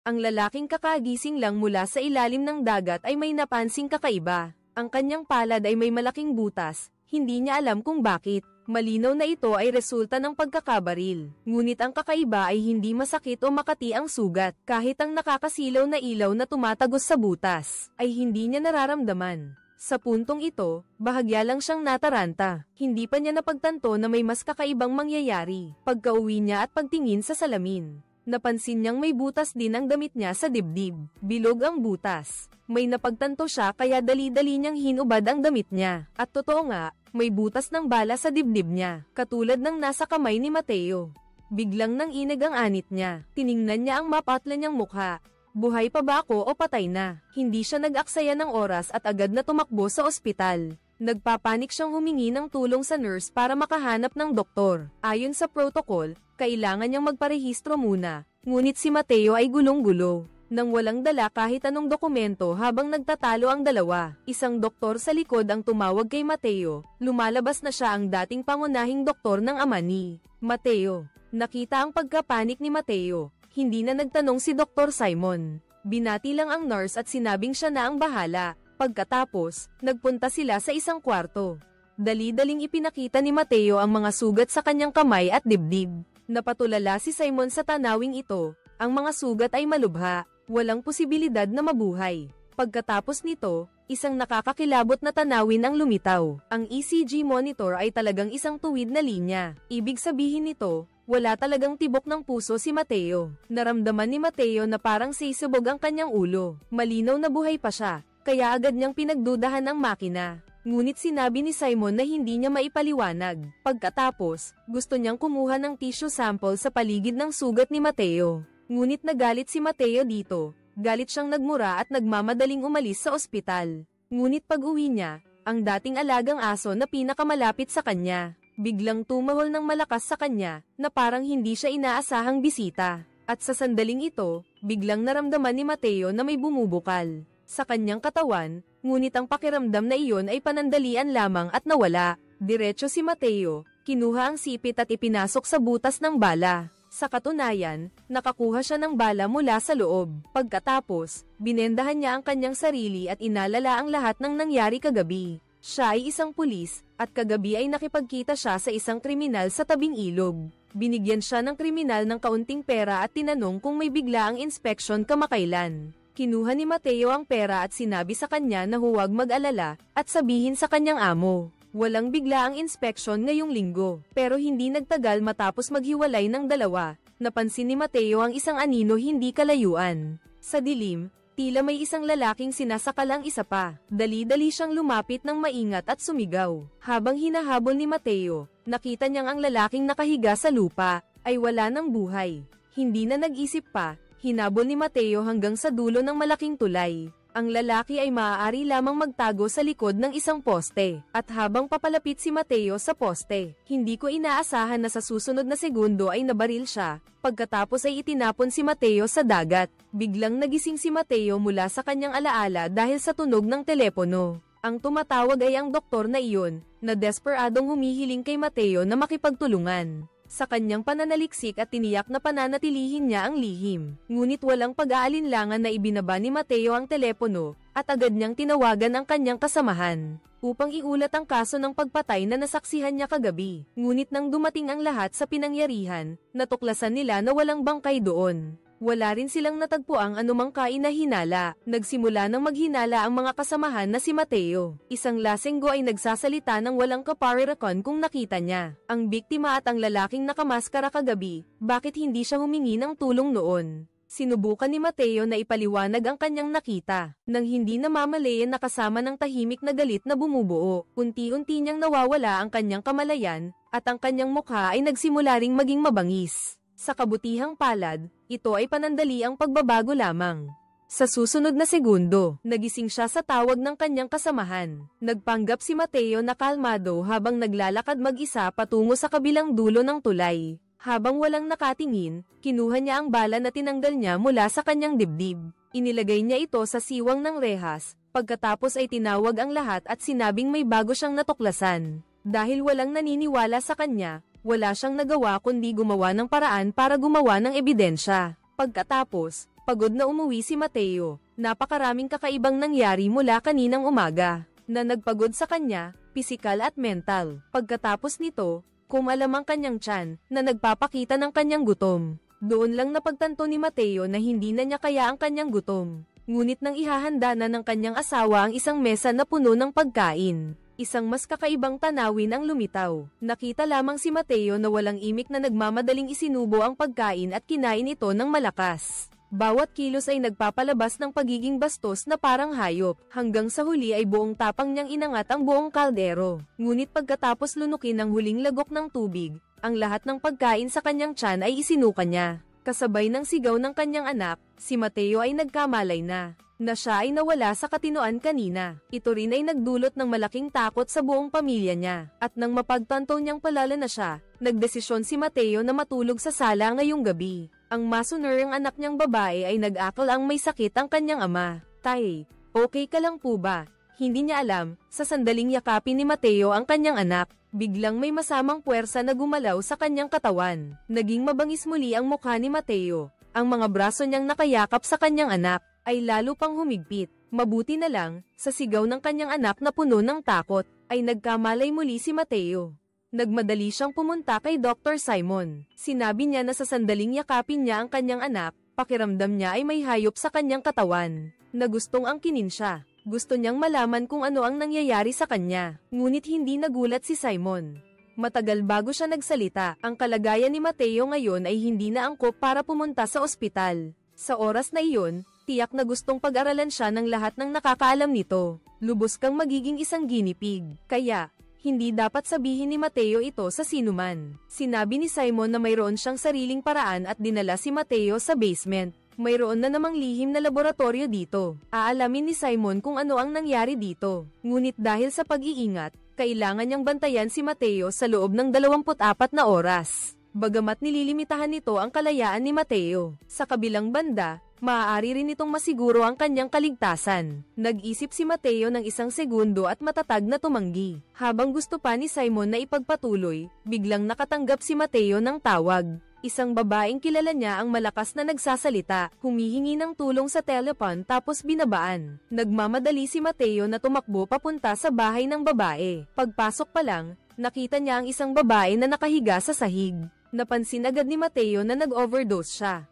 Ang lalaking kakagising lang mula sa ilalim ng dagat ay may napansing kakaiba. Ang kanyang palad ay may malaking butas, hindi niya alam kung bakit. Malinaw na ito ay resulta ng pagkakabaril. Ngunit ang kakaiba ay hindi masakit o makati ang sugat. Kahit ang nakakasilaw na ilaw na tumatagos sa butas, ay hindi niya nararamdaman. Sa puntong ito, bahagya lang siyang nataranta. Hindi pa niya napagtanto na may mas kakaibang mangyayari. Pagka-uwi niya at pagtingin sa salamin, napansin niyang may butas din ang damit niya sa dibdib. Bilog ang butas. May napagtanto siya kaya dali-dali niyang hinubad ang damit niya. At totoo nga, may butas ng bala sa dibdib niya, katulad ng nasa kamay ni Mateo. Biglang nang inag ang anit niya. Tiningnan niya ang mapatla niyang mukha. Buhay pa ba ako o patay na? Hindi siya nag-aksaya ng oras at agad na tumakbo sa ospital. Nagpapanik siyang humingi ng tulong sa nurse para makahanap ng doktor. Ayon sa protocol, kailangan niyang magparehistro muna. Ngunit si Mateo ay gulong-gulo. Nang walang dala kahit anong dokumento habang nagtatalo ang dalawa. Isang doktor sa likod ang tumawag kay Mateo. Lumalabas na siya ang dating pangunahing doktor ng ama ni Mateo. Nakita ang pagkapanik ni Mateo. Hindi na nagtanong si Dr. Simon. Binati lang ang nurse at sinabing siya na ang bahala. Pagkatapos, nagpunta sila sa isang kwarto. Dali-daling ipinakita ni Mateo ang mga sugat sa kanyang kamay at dibdib. Napatulala si Simon sa tanawing ito. Ang mga sugat ay malubha. Walang posibilidad na mabuhay. Pagkatapos nito, isang nakakakilabot na tanawin ang lumitaw. Ang ECG monitor ay talagang isang tuwid na linya. Ibig sabihin nito, wala talagang tibok ng puso si Mateo. Naramdaman ni Mateo na parang sisubog ang kanyang ulo. Malinaw na buhay pa siya, kaya agad niyang pinagdudahan ang makina. Ngunit sinabi ni Simon na hindi niya maipaliwanag. Pagkatapos, gusto niyang kumuha ng tissue sample sa paligid ng sugat ni Mateo. Ngunit nagalit si Mateo dito. Galit siyang nagmura at nagmamadaling umalis sa ospital. Ngunit pag-uwi niya, ang dating alagang aso na pinakamalapit sa kanya, biglang tumahol ng malakas sa kanya, na parang hindi siya inaasahang bisita. At sa sandaling ito, biglang naramdaman ni Mateo na may bumubukal sa kanyang katawan, ngunit ang pakiramdam na iyon ay panandalian lamang at nawala. Diretso si Mateo, kinuha ang sipit at ipinasok sa butas ng bala. Sa katunayan, nakakuha siya ng bala mula sa loob. Pagkatapos, binendahan niya ang kanyang sarili at inalala ang lahat ng nangyari kagabi. Siya ay isang pulis, at kagabi ay nakipagkita siya sa isang kriminal sa tabing ilog. Binigyan siya ng kriminal ng kaunting pera at tinanong kung may bigla ang inspeksyon kamakailan. Kinuha ni Mateo ang pera at sinabi sa kanya na huwag mag-alala, at sabihin sa kanyang amo. Walang bigla ang inspeksyon ngayong linggo, pero hindi nagtagal matapos maghiwalay ng dalawa. Napansin ni Mateo ang isang anino hindi kalayuan. Sa dilim, tila may isang lalaking sinasakalang isa pa. Dali-dali siyang lumapit ng maingat at sumigaw. Habang hinahabol ni Mateo, nakita niyang ang lalaking nakahiga sa lupa ay wala ng buhay. Hindi na nag-isip pa, hinabol ni Mateo hanggang sa dulo ng malaking tulay. Ang lalaki ay maaari lamang magtago sa likod ng isang poste. At habang papalapit si Mateo sa poste, hindi ko inaasahan na sa susunod na segundo ay nabaril siya. Pagkatapos ay itinapon si Mateo sa dagat. Biglang nagising si Mateo mula sa kanyang alaala dahil sa tunog ng telepono. Ang tumatawag ay ang doktor na iyon, na desperadong humihiling kay Mateo na makipagtulungan sa kanyang pananaliksik at tiniyak na pananatilihin niya ang lihim. Ngunit walang pag-aalinlangan na ibinaba ni Mateo ang telepono, at agad niyang tinawagan ang kanyang kasamahan upang iulat ang kaso ng pagpatay na nasaksihan niya kagabi. Ngunit nang dumating ang lahat sa pinangyarihan, natuklasan nila na walang bangkay doon. Wala rin silang natagpuang anumang kain na hinala. Nagsimula ng maghinala ang mga kasamahan na si Mateo. Isang lasenggo ay nagsasalita ng walang kapariracon kung nakita niya ang biktima at ang lalaking nakamaskara kagabi. Bakit hindi siya humingi ng tulong noon? Sinubukan ni Mateo na ipaliwanag ang kanyang nakita. Nang hindi namamalayan na kasama ng tahimik na galit na bumubuo, unti-unti niyang nawawala ang kanyang kamalayan, at ang kanyang mukha ay nagsimula ring maging mabangis. Sa kabutihang palad, ito ay panandaliang pagbabago lamang. Sa susunod na segundo, nagising siya sa tawag ng kanyang kasamahan. Nagpanggap si Mateo na kalmado habang naglalakad mag-isa patungo sa kabilang dulo ng tulay. Habang walang nakatingin, kinuha niya ang bala na tinanggal niya mula sa kanyang dibdib. Inilagay niya ito sa siwang ng rehas, pagkatapos ay tinawag ang lahat at sinabing may bago siyang natuklasan. Dahil walang naniniwala sa kanya, wala siyang nagawa kundi gumawa ng paraan para gumawa ng ebidensya. Pagkatapos, Pagod na umuwi si Mateo. Napakaraming kakaibang nangyari mula kaninang umaga, na nagpagod sa kanya, pisikal at mental. Pagkatapos nito, kumalam ang kanyang tiyan, na nagpapakita ng kanyang gutom. Doon lang napagtanto ni Mateo na hindi na niya kaya ang kanyang gutom. Ngunit nang ihahanda na ng kanyang asawa ang isang mesa na puno ng pagkain, isang mas kakaibang tanawin ang lumitaw. Nakita lamang si Mateo na walang imik na nagmamadaling isinubo ang pagkain at kinain ito ng malakas. Bawat kilos ay nagpapalabas ng pagiging bastos na parang hayop, hanggang sa huli ay buong tapang niyang inangat ang buong kaldero. Ngunit pagkatapos lunukin ang huling lagok ng tubig, ang lahat ng pagkain sa kanyang tiyan ay isinuka niya. Kasabay ng sigaw ng kanyang anak, si Mateo ay nagkamalay na siya ay nawala sa katinoan kanina. Ito rin ay nagdulot ng malaking takot sa buong pamilya niya. At nang mapagtanto niyang palala na siya, nagdesisyon si Mateo na matulog sa sala ngayong gabi. Ang masunuring anak niyang babae ay nag-akal ang may sakit ang kanyang ama. Tay, okay ka lang po ba? Hindi niya alam, sa sandaling yakapin ni Mateo ang kanyang anak, biglang may masamang puwersa na gumalaw sa kanyang katawan. Naging mabangis muli ang mukha ni Mateo. Ang mga braso niyang nakayakap sa kanyang anak ay lalo pang humigpit. Mabuti na lang, sa sigaw ng kanyang anak na puno ng takot, ay nagkamalay muli si Mateo. Nagmadali siyang pumunta kay Dr. Simon. Sinabi niya na sa sandaling yakapin niya ang kanyang anak, pakiramdam niya ay may hayop sa kanyang katawan, na gustong angkinin siya. Gusto niyang malaman kung ano ang nangyayari sa kanya. Ngunit hindi nagulat si Simon. Matagal bago siya nagsalita, ang kalagayan ni Mateo ngayon ay hindi na angkop para pumunta sa ospital. Sa oras na iyon, tiyak na gustong pag-aralan siya ng lahat ng nakakaalam nito. Lubos kang magiging isang ginipig. Kaya, hindi dapat sabihin ni Mateo ito sa sinuman. Sinabi ni Simon na mayroon siyang sariling paraan at dinala si Mateo sa basement. Mayroon na namang lihim na laboratorio dito. Aalamin ni Simon kung ano ang nangyari dito. Ngunit dahil sa pag-iingat, kailangan niyang bantayan si Mateo sa loob ng 24 na oras. Bagamat nililimitahan nito ang kalayaan ni Mateo, sa kabilang banda, maaari rin itong masiguro ang kanyang kaligtasan. Nag-isip si Mateo ng isang segundo at matatag na tumanggi. Habang gusto pa ni Simon na ipagpatuloy, biglang nakatanggap si Mateo ng tawag. Isang babaeng kilala niya ang malakas na nagsasalita, humihingi ng tulong sa telepon tapos binabaan. Nagmamadali si Mateo na tumakbo papunta sa bahay ng babae. Pagpasok pa lang, nakita niya ang isang babae na nakahiga sa sahig. Napansin agad ni Mateo na nag-overdose siya.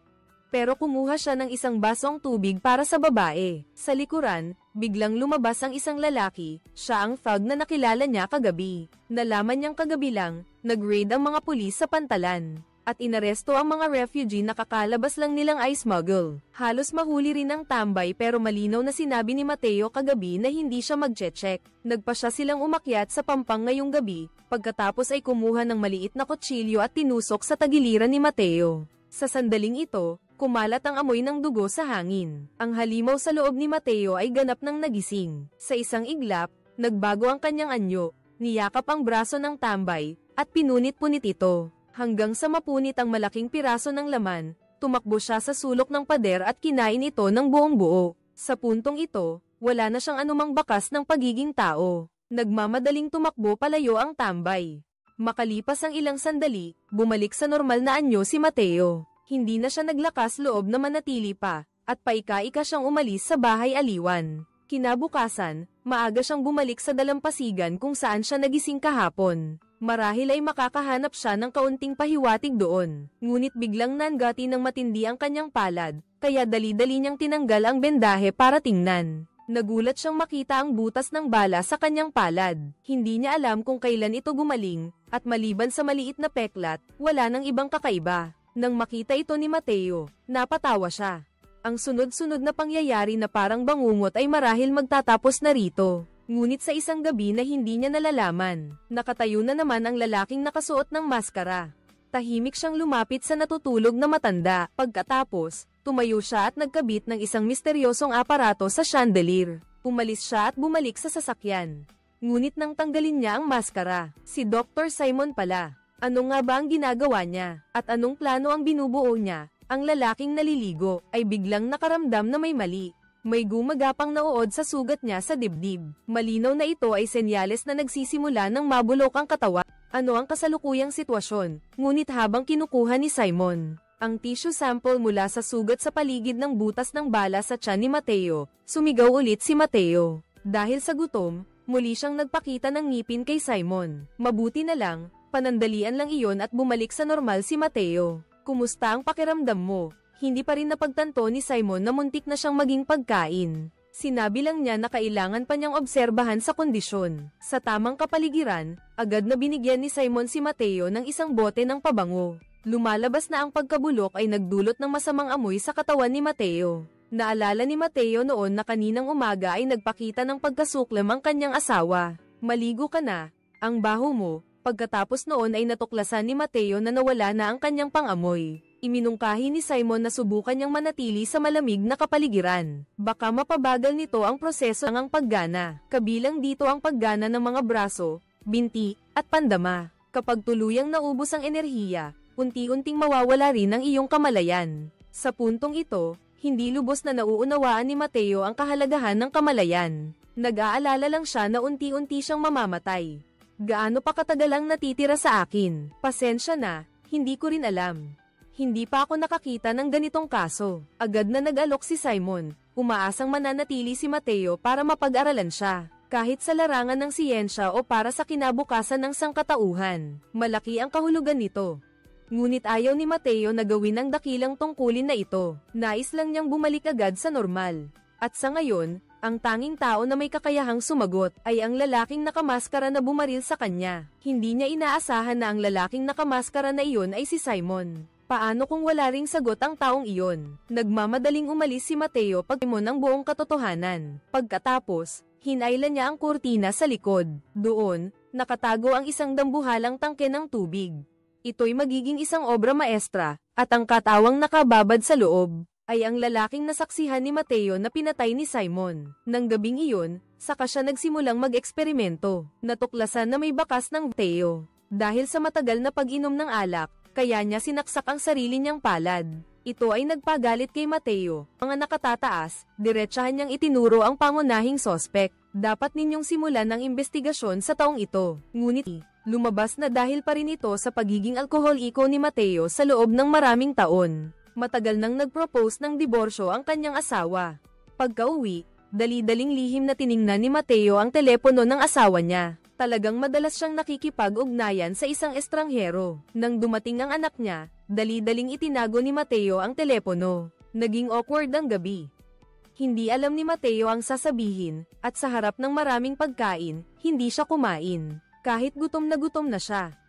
Pero kumuha siya ng isang basong tubig para sa babae. Sa likuran, biglang lumabas ang isang lalaki, siya ang thug na nakilala niya kagabi. Nalaman niyang kagabi lang, nag-raid ang mga pulis sa pantalan. At inaresto ang mga refugee na kakalabas lang nilang i-smuggle. Halos mahuli rin ang tambay pero malinaw na sinabi ni Mateo kagabi na hindi siya mag-check. Nagpa siya silang umakyat sa pampang ngayong gabi, pagkatapos ay kumuha ng maliit na kutsilyo at tinusok sa tagiliran ni Mateo. Sa sandaling ito, kumalat ang amoy ng dugo sa hangin. Ang halimaw sa loob ni Mateo ay ganap ng nagising. Sa isang iglap, nagbago ang kanyang anyo, niyakap ang braso ng tambay, at pinunit-punit ito. Hanggang sa mapunit ang malaking piraso ng laman, tumakbo siya sa sulok ng pader at kinain ito ng buong buo. Sa puntong ito, wala na siyang anumang bakas ng pagiging tao. Nagmamadaling tumakbo palayo ang tambay. Makalipas ang ilang sandali, bumalik sa normal na anyo si Mateo. Hindi na siya naglakas loob na manatili pa, at paika-ika siyang umalis sa bahay aliwan. Kinabukasan, maaga siyang bumalik sa dalampasigan kung saan siya nagising kahapon. Marahil ay makakahanap siya ng kaunting pahiwatig doon. Ngunit biglang nangati ng matindi ang kanyang palad, kaya dali-dali niyang tinanggal ang bendahe para tingnan. Nagulat siyang makita ang butas ng bala sa kanyang palad. Hindi niya alam kung kailan ito gumaling, at maliban sa maliit na peklat, wala nang ibang kakaiba. Nang makita ito ni Mateo, napatawa siya. Ang sunod-sunod na pangyayari na parang bangungot ay marahil magtatapos na rito. Ngunit sa isang gabi na hindi niya nalalaman, nakatayo na naman ang lalaking nakasuot ng maskara. Tahimik siyang lumapit sa natutulog na matanda. Pagkatapos, tumayo siya at nagkabit ng isang misteryosong aparato sa chandelier. Umalis siya at bumalik sa sasakyan. Ngunit nang tanggalin niya ang maskara, si Dr. Simon pala. Ano nga ba ang ginagawa niya? At anong plano ang binubuo niya? Ang lalaking naliligo ay biglang nakaramdam na may mali. May gumagapang na uod sa sugat niya sa dibdib. Malinaw na ito ay senyales na nagsisimula ng mabulok ang katawan. Ano ang kasalukuyang sitwasyon? Ngunit habang kinukuha ni Simon ang tissue sample mula sa sugat sa paligid ng butas ng bala sa tiyan ni Mateo. Sumigaw ulit si Mateo. Dahil sa gutom, muli siyang nagpakita ng ngipin kay Simon. Mabuti na lang, panandalian lang iyon at bumalik sa normal si Mateo. Kumusta ang pakiramdam mo? Hindi pa rin napagtanto ni Simon na muntik na siyang maging pagkain. Sinabi lang niya na kailangan pa niyang obserbahan sa kondisyon. Sa tamang kapaligiran, agad na binigyan ni Simon si Mateo ng isang bote ng pabango. Lumalabas na ang pagkabulok ay nagdulot ng masamang amoy sa katawan ni Mateo. Naalala ni Mateo noon na kaninang umaga ay nagpakita ng pagkasuklam ang kanyang asawa. Maligo ka na, ang baho mo. Pagkatapos noon ay natuklasan ni Mateo na nawala na ang kanyang pangamoy. Iminungkahi ni Simon na subukan niyang manatili sa malamig na kapaligiran. Baka mapabagal nito ang proseso ng paggana. Kabilang dito ang paggana ng mga braso, binti, at pandama. Kapag tuluyang naubos ang enerhiya, unti-unting mawawala rin ang iyong kamalayan. Sa puntong ito, hindi lubos na nauunawaan ni Mateo ang kahalagahan ng kamalayan. Nag-aalala lang siya na unti-unti siyang mamamatay. Gaano pa katagal ang natitira sa akin? Pasensya na, hindi ko rin alam. Hindi pa ako nakakita ng ganitong kaso. Agad na nag-alok si Simon, umaasang mananatili si Mateo para mapag-aralan siya. Kahit sa larangan ng siyensya o para sa kinabukasan ng sangkatauhan. Malaki ang kahulugan nito. Ngunit ayaw ni Mateo na gawin ang dakilang tungkulin na ito. Nais lang niyang bumalik agad sa normal. At sa ngayon, ang tanging tao na may kakayahang sumagot ay ang lalaking nakamaskara na bumaril sa kanya. Hindi niya inaasahan na ang lalaking nakamaskara na iyon ay si Simon. Paano kung wala ring sagot ang taong iyon? Nagmamadaling umalis si Mateo pagtimon ng buong katotohanan. Pagkatapos, hinailan niya ang kurtina sa likod. Doon, nakatago ang isang dambuhalang tangke ng tubig. Ito'y magiging isang obra maestra, at ang katawang nakababad sa loob, ay ang lalaking nasaksihan ni Mateo na pinatay ni Simon. Nang gabing iyon, saka siya nagsimulang mag-eksperimento. Natuklasan na may bakas ng Mateo. Dahil sa matagal na pag-inom ng alak, kaya niya sinaksak ang sarili niyang palad. Ito ay nagpagalit kay Mateo. Mga nakatataas, diretsahan niyang itinuro ang pangunahing sospek. Dapat ninyong simulan ang investigasyon sa taong ito. Ngunit, lumabas na dahil pa rin ito sa pagiging alkoholiko ni Mateo sa loob ng maraming taon. Matagal nang nag-propose ng diborsyo ang kanyang asawa. Pagka-uwi, dali-daling lihim na tiningnan ni Mateo ang telepono ng asawa niya. Talagang madalas siyang nakikipag-ugnayan sa isang estranghero. Nang dumating ang anak niya, dali-daling itinago ni Mateo ang telepono. Naging awkward ang gabi. Hindi alam ni Mateo ang sasabihin, at sa harap ng maraming pagkain, hindi siya kumain. Kahit gutom na siya.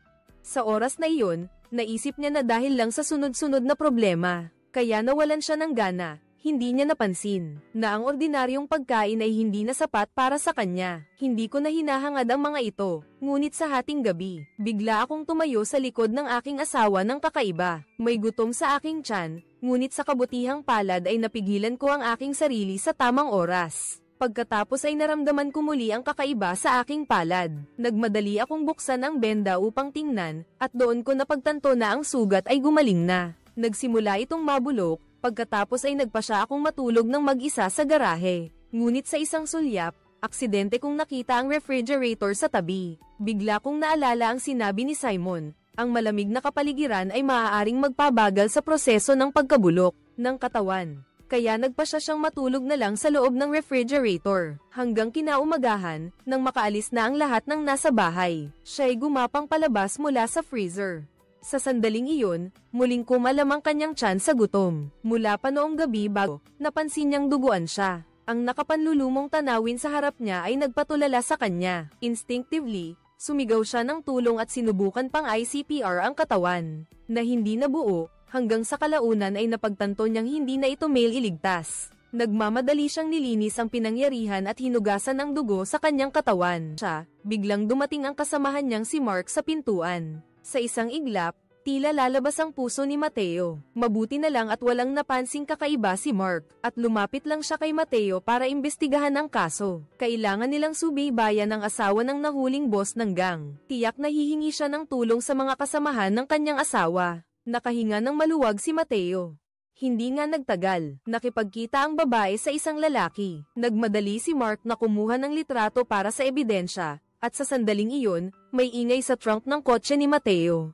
Sa oras na iyon, naisip niya na dahil lang sa sunod-sunod na problema, kaya nawalan siya ng gana. Hindi niya napansin na ang ordinaryong pagkain ay hindi na sapat para sa kanya. Hindi ko na hinahangad ang mga ito, ngunit sa hating gabi, bigla akong tumayo sa likod ng aking asawa ng kakaiba. May gutom sa aking tiyan, ngunit sa kabutihang palad ay napigilan ko ang aking sarili sa tamang oras. Pagkatapos ay naramdaman ko muli ang kakaiba sa aking palad. Nagmadali akong buksan ang benda upang tingnan, at doon ko napagtanto na ang sugat ay gumaling na. Nagsimula itong mabulok, pagkatapos ay nagpasya akong matulog ng mag-isa sa garahe. Ngunit sa isang sulyap, aksidente kong nakita ang refrigerator sa tabi. Bigla kong naalala ang sinabi ni Simon, ang malamig na kapaligiran ay maaaring magpabagal sa proseso ng pagkabulok ng katawan. Kaya nagpasya siyang matulog na lang sa loob ng refrigerator. Hanggang kinaumagahan, nang makaalis na ang lahat ng nasa bahay, siya'y gumapang palabas mula sa freezer. Sa sandaling iyon, muling kumalam ang kanyang tiyan sa gutom. Mula pa noong gabi bago, napansin niyang duguan siya. Ang nakapanlulumong tanawin sa harap niya ay nagpatulala sa kanya. Instinctively, sumigaw siya ng tulong at sinubukan pang ICPR ang katawan, na hindi nabuo, hanggang sa kalaunan ay napagtanto niyang hindi na ito mailigtas. Nagmamadali siyang nilinis ang pinangyarihan at hinugasan ng dugo sa kanyang katawan. Biglang dumating ang kasamahan niyang si Mark sa pintuan. Sa isang iglap, tila lalabas ang puso ni Mateo. Mabuti na lang at walang napansing kakaiba si Mark, at lumapit lang siya kay Mateo para imbestigahan ang kaso. Kailangan nilang subaybayan ang asawa ng nahuling boss ng gang. Tiyak na hihingi siya ng tulong sa mga kasamahan ng kanyang asawa. Nakahinga ng maluwag si Mateo. Hindi nga nagtagal, nakipagkita ang babae sa isang lalaki. Nagmadali si Mark na kumuha ng litrato para sa ebidensya. At sa sandaling iyon, may ingay sa trunk ng kotse ni Mateo.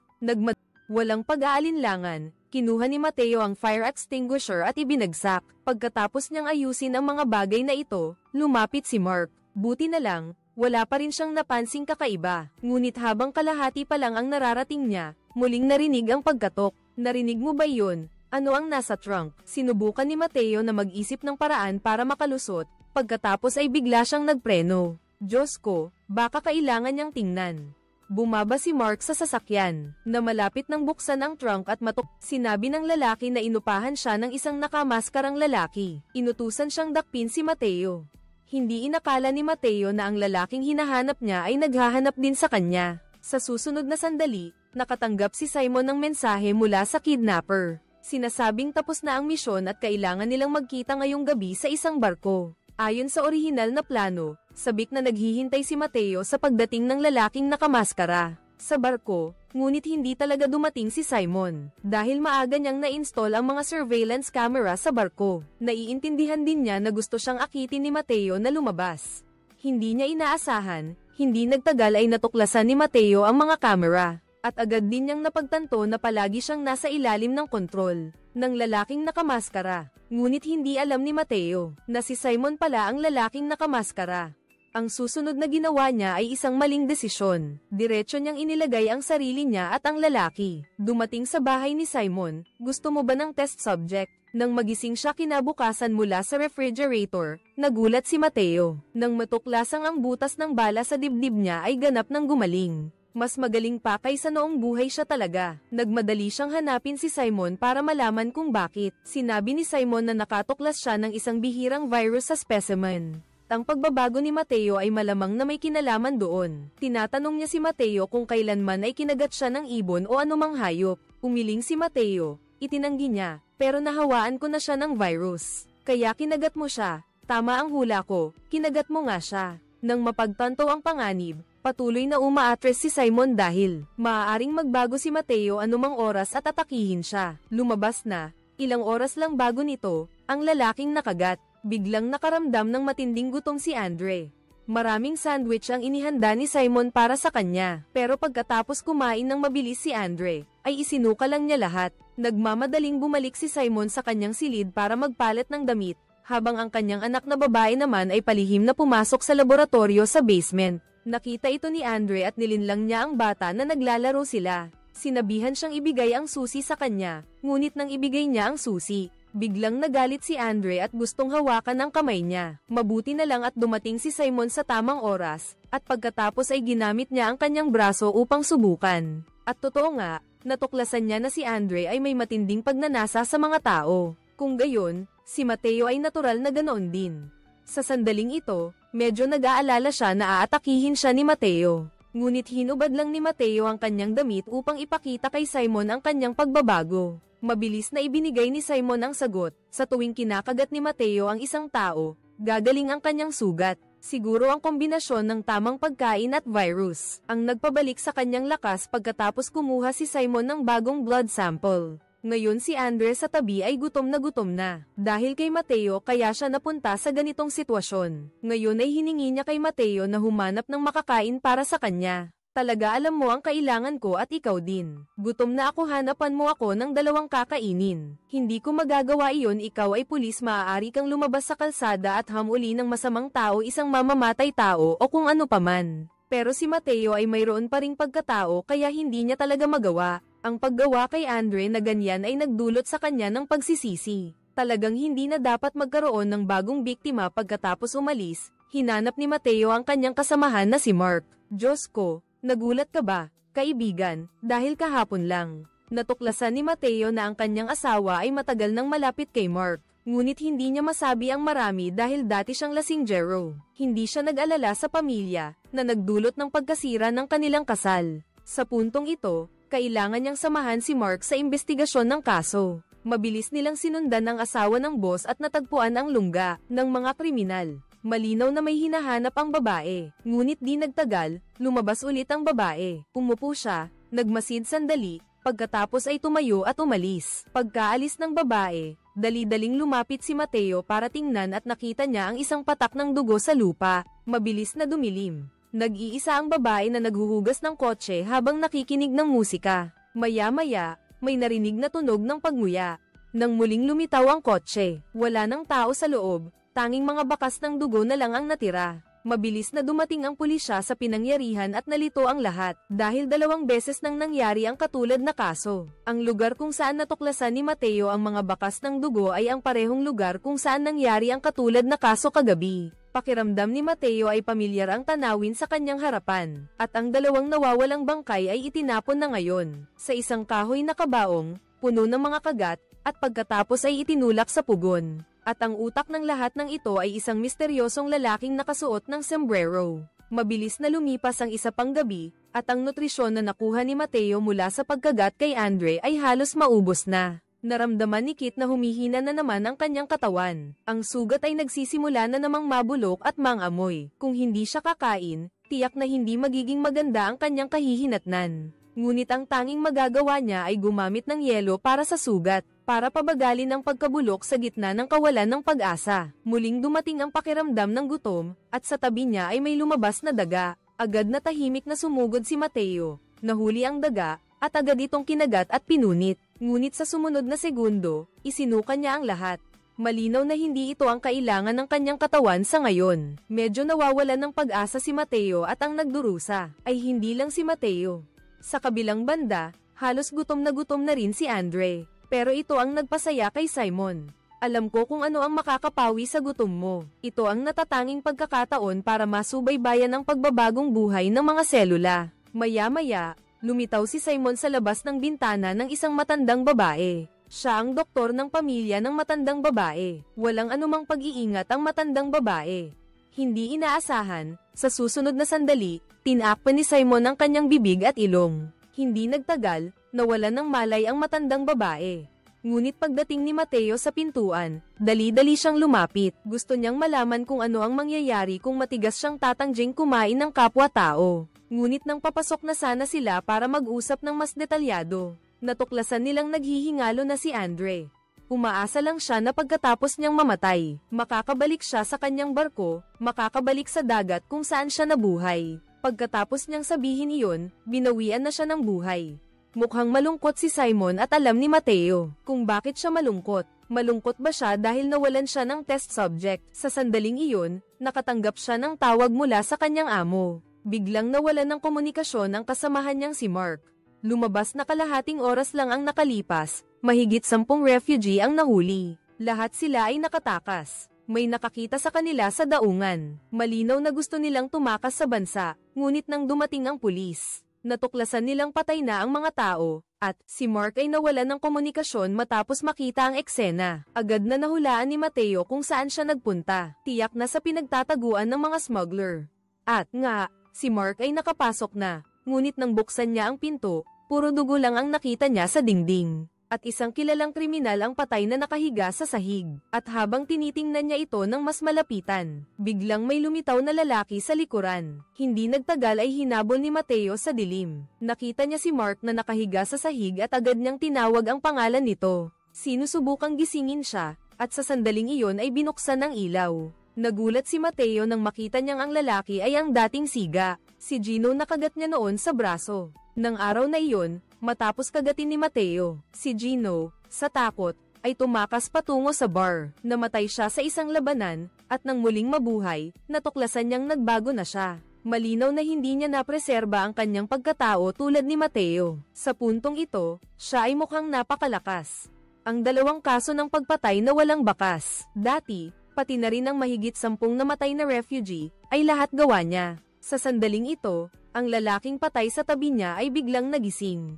Walang pag-aalinlangan, Kinuha ni Mateo ang fire extinguisher at ibinagsak. Pagkatapos niyang ayusin ang mga bagay na ito, lumapit si Mark. Buti na lang, wala pa rin siyang napansing kakaiba. Ngunit habang kalahati pa lang ang nararating niya, muling narinig ang pagkatok. Narinig mo ba yun? Ano ang nasa trunk? Sinubukan ni Mateo na mag-isip ng paraan para makalusot, pagkatapos ay bigla siyang nagpreno. Diyos ko, baka kailangan niyang tingnan. Bumaba si Mark sa sasakyan, na malapit nang buksan ang trunk at matok. Sinabi ng lalaki na inupahan siya ng isang nakamaskarang lalaki. Inutusan siyang dakpin si Mateo. Hindi inakala ni Mateo na ang lalaking hinahanap niya ay naghahanap din sa kanya. Sa susunod na sandali, nakatanggap si Simon ng mensahe mula sa kidnapper. Sinasabing tapos na ang misyon at kailangan nilang magkita ngayong gabi sa isang barko. Ayon sa orihinal na plano, sabik na naghihintay si Mateo sa pagdating ng lalaking nakamaskara sa barko, ngunit hindi talaga dumating si Simon, dahil maaga niyang na-install ang mga surveillance camera sa barko. Naiintindihan din niya na gusto siyang akitin ni Mateo na lumabas. Hindi niya inaasahan, hindi nagtagal ay natuklasan ni Mateo ang mga camera, at agad din niyang napagtanto na palagi siyang nasa ilalim ng kontrol ng lalaking nakamaskara. Ngunit hindi alam ni Mateo na si Simon pala ang lalaking nakamaskara. Ang susunod na ginawa niya ay isang maling desisyon. Diretso niyang inilagay ang sarili niya at ang lalaki. Dumating sa bahay ni Simon, gusto mo ba ng test subject? Nang magising siya kinabukasan mula sa refrigerator, nagulat si Mateo. Nang matuklasang ang butas ng bala sa dibdib niya ay ganap ng gumaling. Mas magaling pa kaysa noong buhay siya talaga. Nagmadali siyang hanapin si Simon para malaman kung bakit. Sinabi ni Simon na nakatuklas siya ng isang bihirang virus sa specimen. Ang pagbabago ni Mateo ay malamang na may kinalaman doon. Tinatanong niya si Mateo kung kailanman ay kinagat siya ng ibon o anumang hayop. Umiling si Mateo, itinanggi niya, pero nahawaan ko na siya ng virus. Kaya kinagat mo siya. Tama ang hula ko, kinagat mo nga siya. Nang mapagtanto ang panganib, patuloy na umaatres si Simon dahil maaaring magbago si Mateo anumang oras at atakihin siya. Lumabas na, ilang oras lang bago nito, ang lalaking nakagat. Biglang nakaramdam ng matinding gutom si Andre. Maraming sandwich ang inihanda ni Simon para sa kanya, pero pagkatapos kumain ng mabilis si Andre, ay isinuka lang niya lahat. Nagmamadaling bumalik si Simon sa kanyang silid para magpalit ng damit, habang ang kanyang anak na babae naman ay palihim na pumasok sa laboratorio sa basement. Nakita ito ni Andre at nilinlang niya ang bata na naglalaro sila. Sinabihan siyang ibigay ang susi sa kanya, ngunit nang ibigay niya ang susi, biglang nagalit si Andre at gustong hawakan ang kamay niya. Mabuti na lang at dumating si Simon sa tamang oras, at pagkatapos ay ginamit niya ang kanyang braso upang subukan. At totoo nga, natuklasan niya na si Andre ay may matinding pagnanasa sa mga tao. Kung gayon, si Mateo ay natural na ganoon din. Sa sandaling ito, medyo nag-aalala siya na aatakihin siya ni Mateo. Ngunit hinubad lang ni Mateo ang kanyang damit upang ipakita kay Simon ang kanyang pagbabago. Mabilis na ibinigay ni Simon ang sagot. Sa tuwing kinakagat ni Mateo ang isang tao, gagaling ang kanyang sugat. Siguro ang kombinasyon ng tamang pagkain at virus ang nagpabalik sa kanyang lakas pagkatapos kumuha si Simon ng bagong blood sample. Ngayon si Andre sa tabi ay gutom na. Dahil kay Mateo kaya siya napunta sa ganitong sitwasyon. Ngayon ay hiningi niya kay Mateo na humanap ng makakain para sa kanya. Talaga alam mo ang kailangan ko at ikaw din. Gutom na ako, hanapan mo ako ng 2 kakainin. Hindi ko magagawa iyon, ikaw ay pulis, maaari kang lumabas sa kalsada at hamuli ng masamang tao, isang mamamatay tao o kung ano paman. Pero si Mateo ay mayroon pa ring pagkatao kaya hindi niya talaga magawa. Ang paggawa kay Andre na ganyan ay nagdulot sa kanya ng pagsisisi. Talagang hindi na dapat magkaroon ng bagong biktima. Pagkatapos umalis, hinanap ni Mateo ang kanyang kasamahan na si Mark. Diyos ko! Nagulat ka ba, kaibigan, dahil kahapon lang, natuklasan ni Mateo na ang kanyang asawa ay matagal nang malapit kay Mark. Ngunit hindi niya masabi ang marami dahil dati siyang lasinggero. Hindi siya nag-alala sa pamilya, na nagdulot ng pagkasira ng kanilang kasal. Sa puntong ito, kailangan niyang samahan si Mark sa investigasyon ng kaso. Mabilis nilang sinundan ang asawa ng boss at natagpuan ang lungga ng mga kriminal. Malinaw na may hinahanap ang babae, ngunit di nagtagal, lumabas ulit ang babae. Umupo siya, nagmasid sandali, pagkatapos ay tumayo at umalis. Pagkaalis ng babae, dali-daling lumapit si Mateo para tingnan at nakita niya ang isang patak ng dugo sa lupa. Mabilis na dumilim. Nag-iisa ang babae na naghuhugas ng kotse habang nakikinig ng musika. Maya-maya, may narinig na tunog ng pagnguya. Nang muling lumitaw ang kotse, wala nang tao sa loob, tanging mga bakas ng dugo na lang ang natira. Mabilis na dumating ang pulisya sa pinangyarihan at nalito ang lahat, dahil 2 beses nang nangyari ang katulad na kaso. Ang lugar kung saan natuklasan ni Mateo ang mga bakas ng dugo ay ang parehong lugar kung saan nangyari ang katulad na kaso kagabi. Pakiramdam ni Mateo ay pamilyar ang tanawin sa kanyang harapan, at ang 2 nawawalang bangkay ay itinapon na ngayon, sa isang kahoy na kabaong, puno ng mga kagat, at pagkatapos ay itinulak sa pugon. At ang utak ng lahat ng ito ay isang misteryosong lalaking nakasuot ng sombrero. Mabilis na lumipas ang isa pang gabi, at ang nutrisyon na nakuha ni Mateo mula sa pagkagat kay Andre ay halos maubos na. Naramdaman ni Kit na humihina na naman ang kanyang katawan. Ang sugat ay nagsisimula na namang mabulok at mangamoy. Kung hindi siya kakain, tiyak na hindi magiging maganda ang kanyang kahihinatnan. Ngunit ang tanging magagawa niya ay gumamit ng yelo para sa sugat, para pabagalin ang pagkabulok sa gitna ng kawalan ng pag-asa. Muling dumating ang pakiramdam ng gutom, at sa tabi niya ay may lumabas na daga. Agad na tahimik na sumugod si Mateo. Nahuli ang daga, at agad itong kinagat at pinunit. Ngunit sa sumunod na segundo, isinuka niya ang lahat. Malinaw na hindi ito ang kailangan ng kanyang katawan sa ngayon. Medyo nawawalan ng pag-asa si Mateo at ang nagdurusa ay hindi lang si Mateo. Sa kabilang banda, halos gutom na rin si Andre. Pero ito ang nagpasaya kay Simon. Alam ko kung ano ang makakapawi sa gutom mo. Ito ang natatanging pagkakataon para masubaybayan ang pagbabagong buhay ng mga selula. Maya-maya, lumitaw si Simon sa labas ng bintana ng isang matandang babae. Siya ang doktor ng pamilya ng matandang babae. Walang anumang pag-iingat ang matandang babae. Hindi inaasahan, sa susunod na sandali, tinakpan ni Simon ang kanyang bibig at ilong. Hindi nagtagal, nawalan ng malay ang matandang babae. Ngunit pagdating ni Mateo sa pintuan, dali-dali siyang lumapit. Gusto niyang malaman kung ano ang mangyayari kung matigas siyang tatangjing kumain ng kapwa-tao. Ngunit nang papasok na sana sila para mag-usap ng mas detalyado, natuklasan nilang naghihingalo na si Andre. Umaasa lang siya na pagkatapos niyang mamatay, makakabalik siya sa kanyang barko, makakabalik sa dagat kung saan siya nabuhay. Pagkatapos niyang sabihin iyon, binawian na siya ng buhay. Mukhang malungkot si Simon at alam ni Mateo kung bakit siya malungkot. Malungkot ba siya dahil nawalan siya ng test subject? Sa sandaling iyon, nakatanggap siya ng tawag mula sa kanyang amo. Biglang nawalan ng komunikasyon ang kasamahan niyang si Mark. Lumabas na kalahating oras lang ang nakalipas, mahigit 10 refugee ang nahuli. Lahat sila ay nakatakas. May nakakita sa kanila sa daungan. Malinaw na gusto nilang tumakas sa bansa, ngunit nang dumating ang pulis, natuklasan nilang patay na ang mga tao, at si Mark ay nawalan ng komunikasyon matapos makita ang eksena. Agad na nahulaan ni Mateo kung saan siya nagpunta, tiyak na sa pinagtataguan ng mga smuggler. At nga, si Mark ay nakapasok na, ngunit nang buksan niya ang pinto, puro dugo lang ang nakita niya sa dingding. At isang kilalang kriminal ang patay na nakahiga sa sahig. At habang tinitingnan niya ito ng mas malapitan, biglang may lumitaw na lalaki sa likuran. Hindi nagtagal ay hinabol ni Mateo sa dilim. Nakita niya si Mark na nakahiga sa sahig at agad niyang tinawag ang pangalan nito. Sinusubukang gisingin siya, at sa sandaling iyon ay binuksan ng ilaw. Nagulat si Mateo nang makita niyang ang lalaki ay ang dating siga, si Gino na kagat niya noon sa braso. Nang araw na iyon, matapos kagatin ni Mateo, si Gino, sa takot, ay tumakas patungo sa bar. Namatay siya sa isang labanan, at nang muling mabuhay, natuklasan niyang nagbago na siya. Malinaw na hindi niya napreserba ang kanyang pagkatao tulad ni Mateo. Sa puntong ito, siya ay mukhang napakalakas. Ang 2 kaso ng pagpatay na walang bakas, dati, pati na rin ang mahigit 10 namatay na refugee, ay lahat gawa niya. Sa sandaling ito, ang lalaking patay sa tabi niya ay biglang nagising.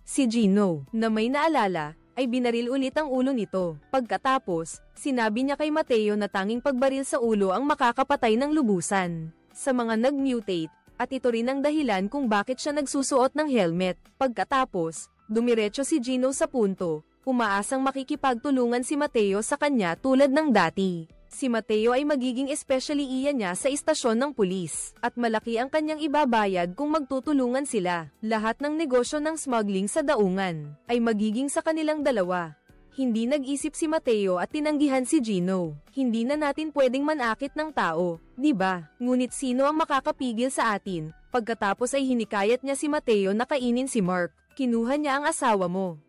Si Gino, na may naalala, ay binaril ulit ang ulo nito. Pagkatapos, sinabi niya kay Mateo na tanging pagbaril sa ulo ang makakapatay ng lubusan. Sa mga nag-mutate, at ito rin ang dahilan kung bakit siya nagsusuot ng helmet. Pagkatapos, dumiretso si Gino sa punto, umaasang makikipagtulungan si Mateo sa kanya tulad ng dati. Si Mateo ay magiging especially iya niya sa istasyon ng pulis, at malaki ang kanyang ibabayad kung magtutulungan sila. Lahat ng negosyo ng smuggling sa daungan ay magiging sa kanilang dalawa. Hindi nag-isip si Mateo at tinanggihan si Gino. Hindi na natin pwedeng manakit ng tao, di ba? Ngunit sino ang makakapigil sa atin? Pagkatapos ay hinikayat niya si Mateo na kainin si Mark. Kinuha niya ang asawa mo.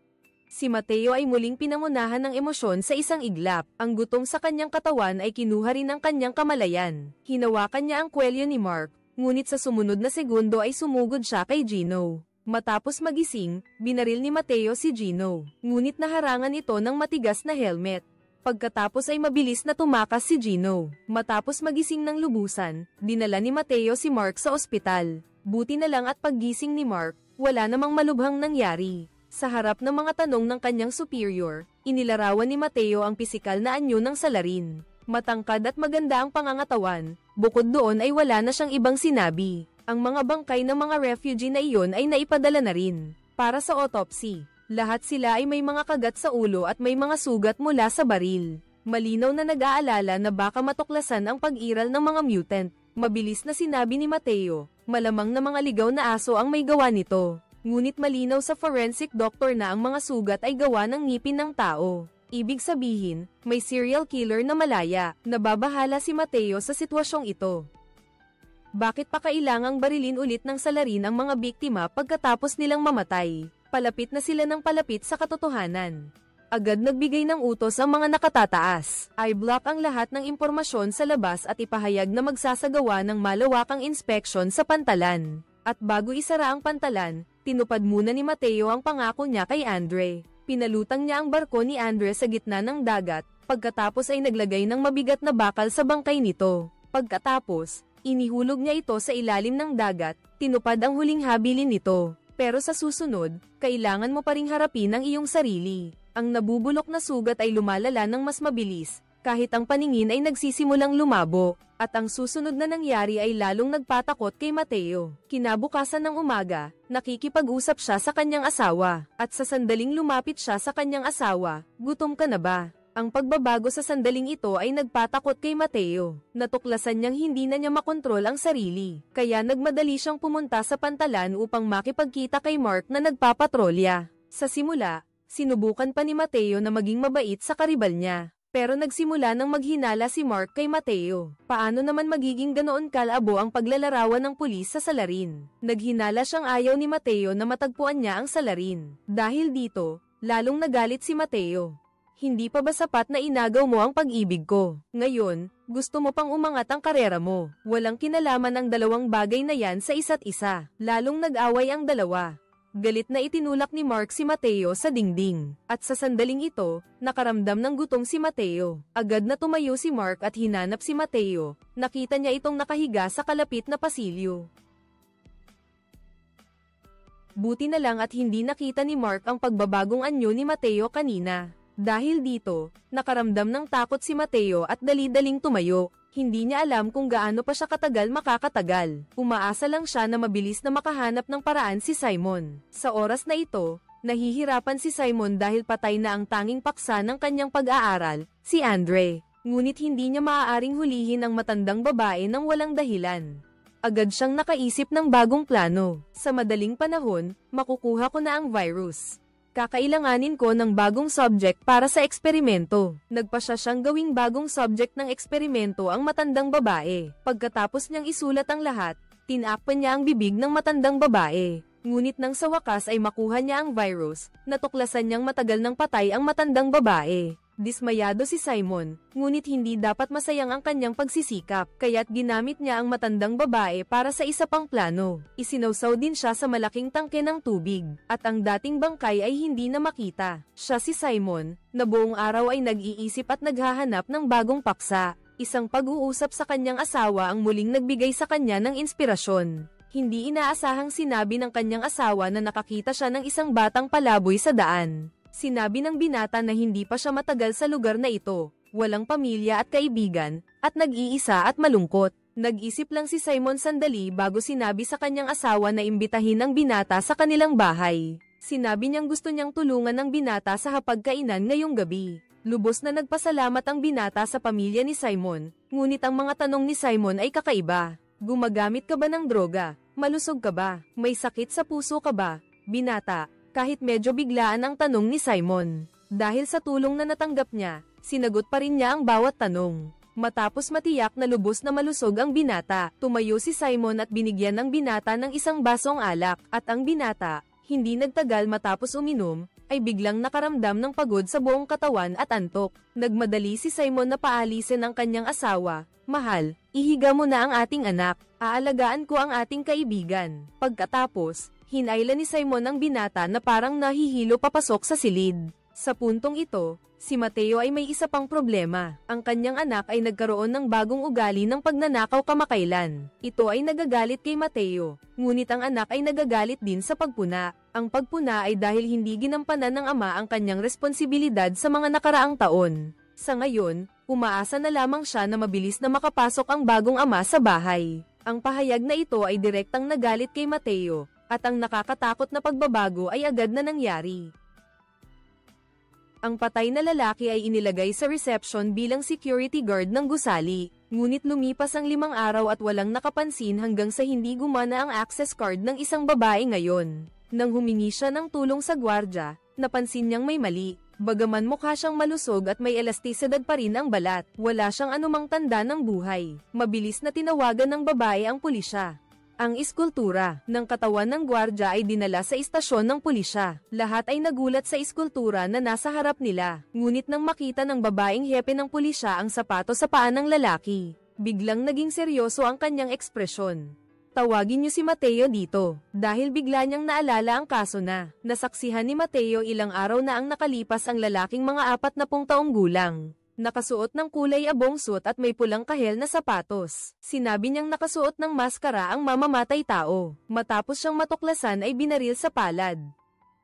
Si Mateo ay muling pinangunahan ng emosyon sa isang iglap. Ang gutom sa kanyang katawan ay kinuha rin ang kanyang kamalayan. Hinawakan niya ang kwelyo ni Mark, ngunit sa sumunod na segundo ay sumugod siya kay Gino. Matapos magising, binaril ni Mateo si Gino, ngunit naharangan ito ng matigas na helmet. Pagkatapos ay mabilis na tumakas si Gino. Matapos magising ng lubusan, dinala ni Mateo si Mark sa ospital. Buti na lang at paggising ni Mark, wala namang malubhang nangyari. Sa harap ng mga tanong ng kanyang superior, inilarawan ni Mateo ang pisikal na anyo ng salarin. Matangkad at maganda ang pangangatawan, bukod doon ay wala na siyang ibang sinabi. Ang mga bangkay ng mga refugee na iyon ay naipadala na rin para sa autopsy. Lahat sila ay may mga kagat sa ulo at may mga sugat mula sa baril. Malinaw na nag-aalala na baka matuklasan ang pag-iral ng mga mutant. Mabilis na sinabi ni Mateo, malamang na mga ligaw na aso ang may gawa nito. Ngunit malinaw sa forensic doctor na ang mga sugat ay gawa ng ngipin ng tao. Ibig sabihin, may serial killer na malaya. Nababahala si Mateo sa sitwasyong ito. Bakit pa kailangang barilin ulit ng salarin ang mga biktima pagkatapos nilang mamatay? Palapit na sila ng palapit sa katotohanan. Agad nagbigay ng utos ang mga nakatataas. I-block ang lahat ng impormasyon sa labas at ipahayag na magsasagawa ng malawakang inspeksyon sa pantalan. At bago isara ang pantalan, tinupad muna ni Mateo ang pangako niya kay Andre. Pinalutang niya ang barko ni Andre sa gitna ng dagat, pagkatapos ay naglagay ng mabigat na bakal sa bangkay nito. Pagkatapos, inihulog niya ito sa ilalim ng dagat, tinupad ang huling habilin nito. Pero sa susunod, kailangan mo pa ring harapin ang iyong sarili. Ang nabubulok na sugat ay lumalala ng mas mabilis, kahit ang paningin ay nagsisimulang lumabo. At ang susunod na nangyari ay lalong nagpatakot kay Mateo. Kinabukasan ng umaga, nakikipag-usap siya sa kanyang asawa, at sa sandaling lumapit siya sa kanyang asawa, "Gutom ka na ba?" Ang pagbabago sa sandaling ito ay nagpatakot kay Mateo. Natuklasan niyang hindi na niya makontrol ang sarili, kaya nagmadali siyang pumunta sa pantalan upang makipagkita kay Mark na nagpapatrolya. Sa simula, sinubukan pa ni Mateo na maging mabait sa karibal niya. Pero nagsimula nang maghinala si Mark kay Mateo. Paano naman magiging ganoon kalabo ang paglalarawan ng pulis sa salarin? Naghinala siyang ayaw ni Mateo na matagpuan niya ang salarin. Dahil dito, lalong nagalit si Mateo. Hindi pa ba sapat na inagaw mo ang pag-ibig ko? Ngayon, gusto mo pang umangat ang karera mo. Walang kinalaman ang dalawang bagay na yan sa isa't isa. Lalong nag-away ang dalawa. Galit na itinulak ni Mark si Mateo sa dingding. At sa sandaling ito, nakaramdam ng gutom si Mateo. Agad na tumayo si Mark at hinanap si Mateo. Nakita niya itong nakahiga sa kalapit na pasilyo. Buti na lang at hindi nakita ni Mark ang pagbabagong anyo ni Mateo kanina. Dahil dito, nakaramdam ng takot si Mateo at dali-daling tumayo. Hindi niya alam kung gaano pa siya katagal makakatagal. Umaasa lang siya na mabilis na makahanap ng paraan si Simon. Sa oras na ito, nahihirapan si Simon dahil patay na ang tanging paksa ng kanyang pag-aaral, si Andre. Ngunit hindi niya maaaring hulihin ang matandang babae nang walang dahilan. Agad siyang nakaisip ng bagong plano. Sa madaling panahon, makukuha ko na ang virus. Kakailanganin ko ng bagong subject para sa eksperimento. Nagpasya siyang gawing bagong subject ng eksperimento ang matandang babae. Pagkatapos niyang isulat ang lahat, tinakpan niya ang bibig ng matandang babae. Ngunit nang sa wakas ay makuha niya ang virus, natuklasan niyang matagal nang patay ang matandang babae. Dismayado si Simon, ngunit hindi dapat masayang ang kanyang pagsisikap, kaya't ginamit niya ang matandang babae para sa isa pang plano. Isinawsaw din siya sa malaking tangke ng tubig, at ang dating bangkay ay hindi na makita. Siya si Simon, na buong araw ay nag-iisip at naghahanap ng bagong paksa. Isang pag-uusap sa kanyang asawa ang muling nagbigay sa kanya ng inspirasyon. Hindi inaasahang sinabi ng kanyang asawa na nakakita siya ng isang batang palaboy sa daan. Sinabi ng binata na hindi pa siya matagal sa lugar na ito, walang pamilya at kaibigan, at nag-iisa at malungkot. Nag-isip lang si Simon sandali bago sinabi sa kanyang asawa na imbitahin ang binata sa kanilang bahay. Sinabi niyang gusto niyang tulungan ng binata sa hapagkainan ngayong gabi. Lubos na nagpasalamat ang binata sa pamilya ni Simon, ngunit ang mga tanong ni Simon ay kakaiba. Gumagamit ka ba ng droga? Malusog ka ba? May sakit sa puso ka ba? Binata. Kahit medyo biglaan ang tanong ni Simon. Dahil sa tulong na natanggap niya, sinagot pa rin niya ang bawat tanong. Matapos matiyak na lubos na malusog ang binata, tumayo si Simon at binigyan ng binata ng isang basong alak, at ang binata, hindi nagtagal matapos uminom, ay biglang nakaramdam ng pagod sa buong katawan at antok. Nagmadali si Simon na paalisin ang kanyang asawa. Mahal, ihiga mo na ang ating anak. Aalagaan ko ang ating kaibigan. Pagkatapos, hinayla ni Simon ang binata na parang nahihilo papasok sa silid. Sa puntong ito, si Mateo ay may isa pang problema. Ang kanyang anak ay nagkaroon ng bagong ugali ng pagnanakaw kamakailan. Ito ay nagagalit kay Mateo, ngunit ang anak ay nagagalit din sa pagpuna. Ang pagpuna ay dahil hindi ginampanan ng ama ang kanyang responsibilidad sa mga nakaraang taon. Sa ngayon, umaasa na lamang siya na mabilis na makapasok ang bagong ama sa bahay. Ang pahayag na ito ay direktang nagalit kay Mateo, at ang nakakatakot na pagbabago ay agad na nangyari. Ang patay na lalaki ay inilagay sa reception bilang security guard ng gusali, ngunit lumipas ang 5 araw at walang nakapansin hanggang sa hindi gumana ang access card ng isang babae ngayon. Nang humingi siya ng tulong sa gwardya, napansin niyang may mali. Bagaman mukha siyang malusog at may elastisidad pa rin ang balat, wala siyang anumang tanda ng buhay. Mabilis na tinawagan ng babae ang pulisya. Ang iskultura ng katawan ng gwardya ay dinala sa istasyon ng pulisya. Lahat ay nagulat sa iskultura na nasa harap nila. Ngunit nang makita ng babaeng hepe ng pulisya ang sapato sa paa ng lalaki, biglang naging seryoso ang kanyang ekspresyon. Tawagin niyo si Mateo dito, dahil bigla niyang naalala ang kaso na nasaksihan ni Mateo ilang araw na ang nakalipas ang lalaking mga 40 taong gulang. Nakasuot ng kulay abong suit at may pulang kahel na sapatos. Sinabi niyang nakasuot ng maskara ang mamamatay tao. Matapos siyang matuklasan ay binaril sa palad.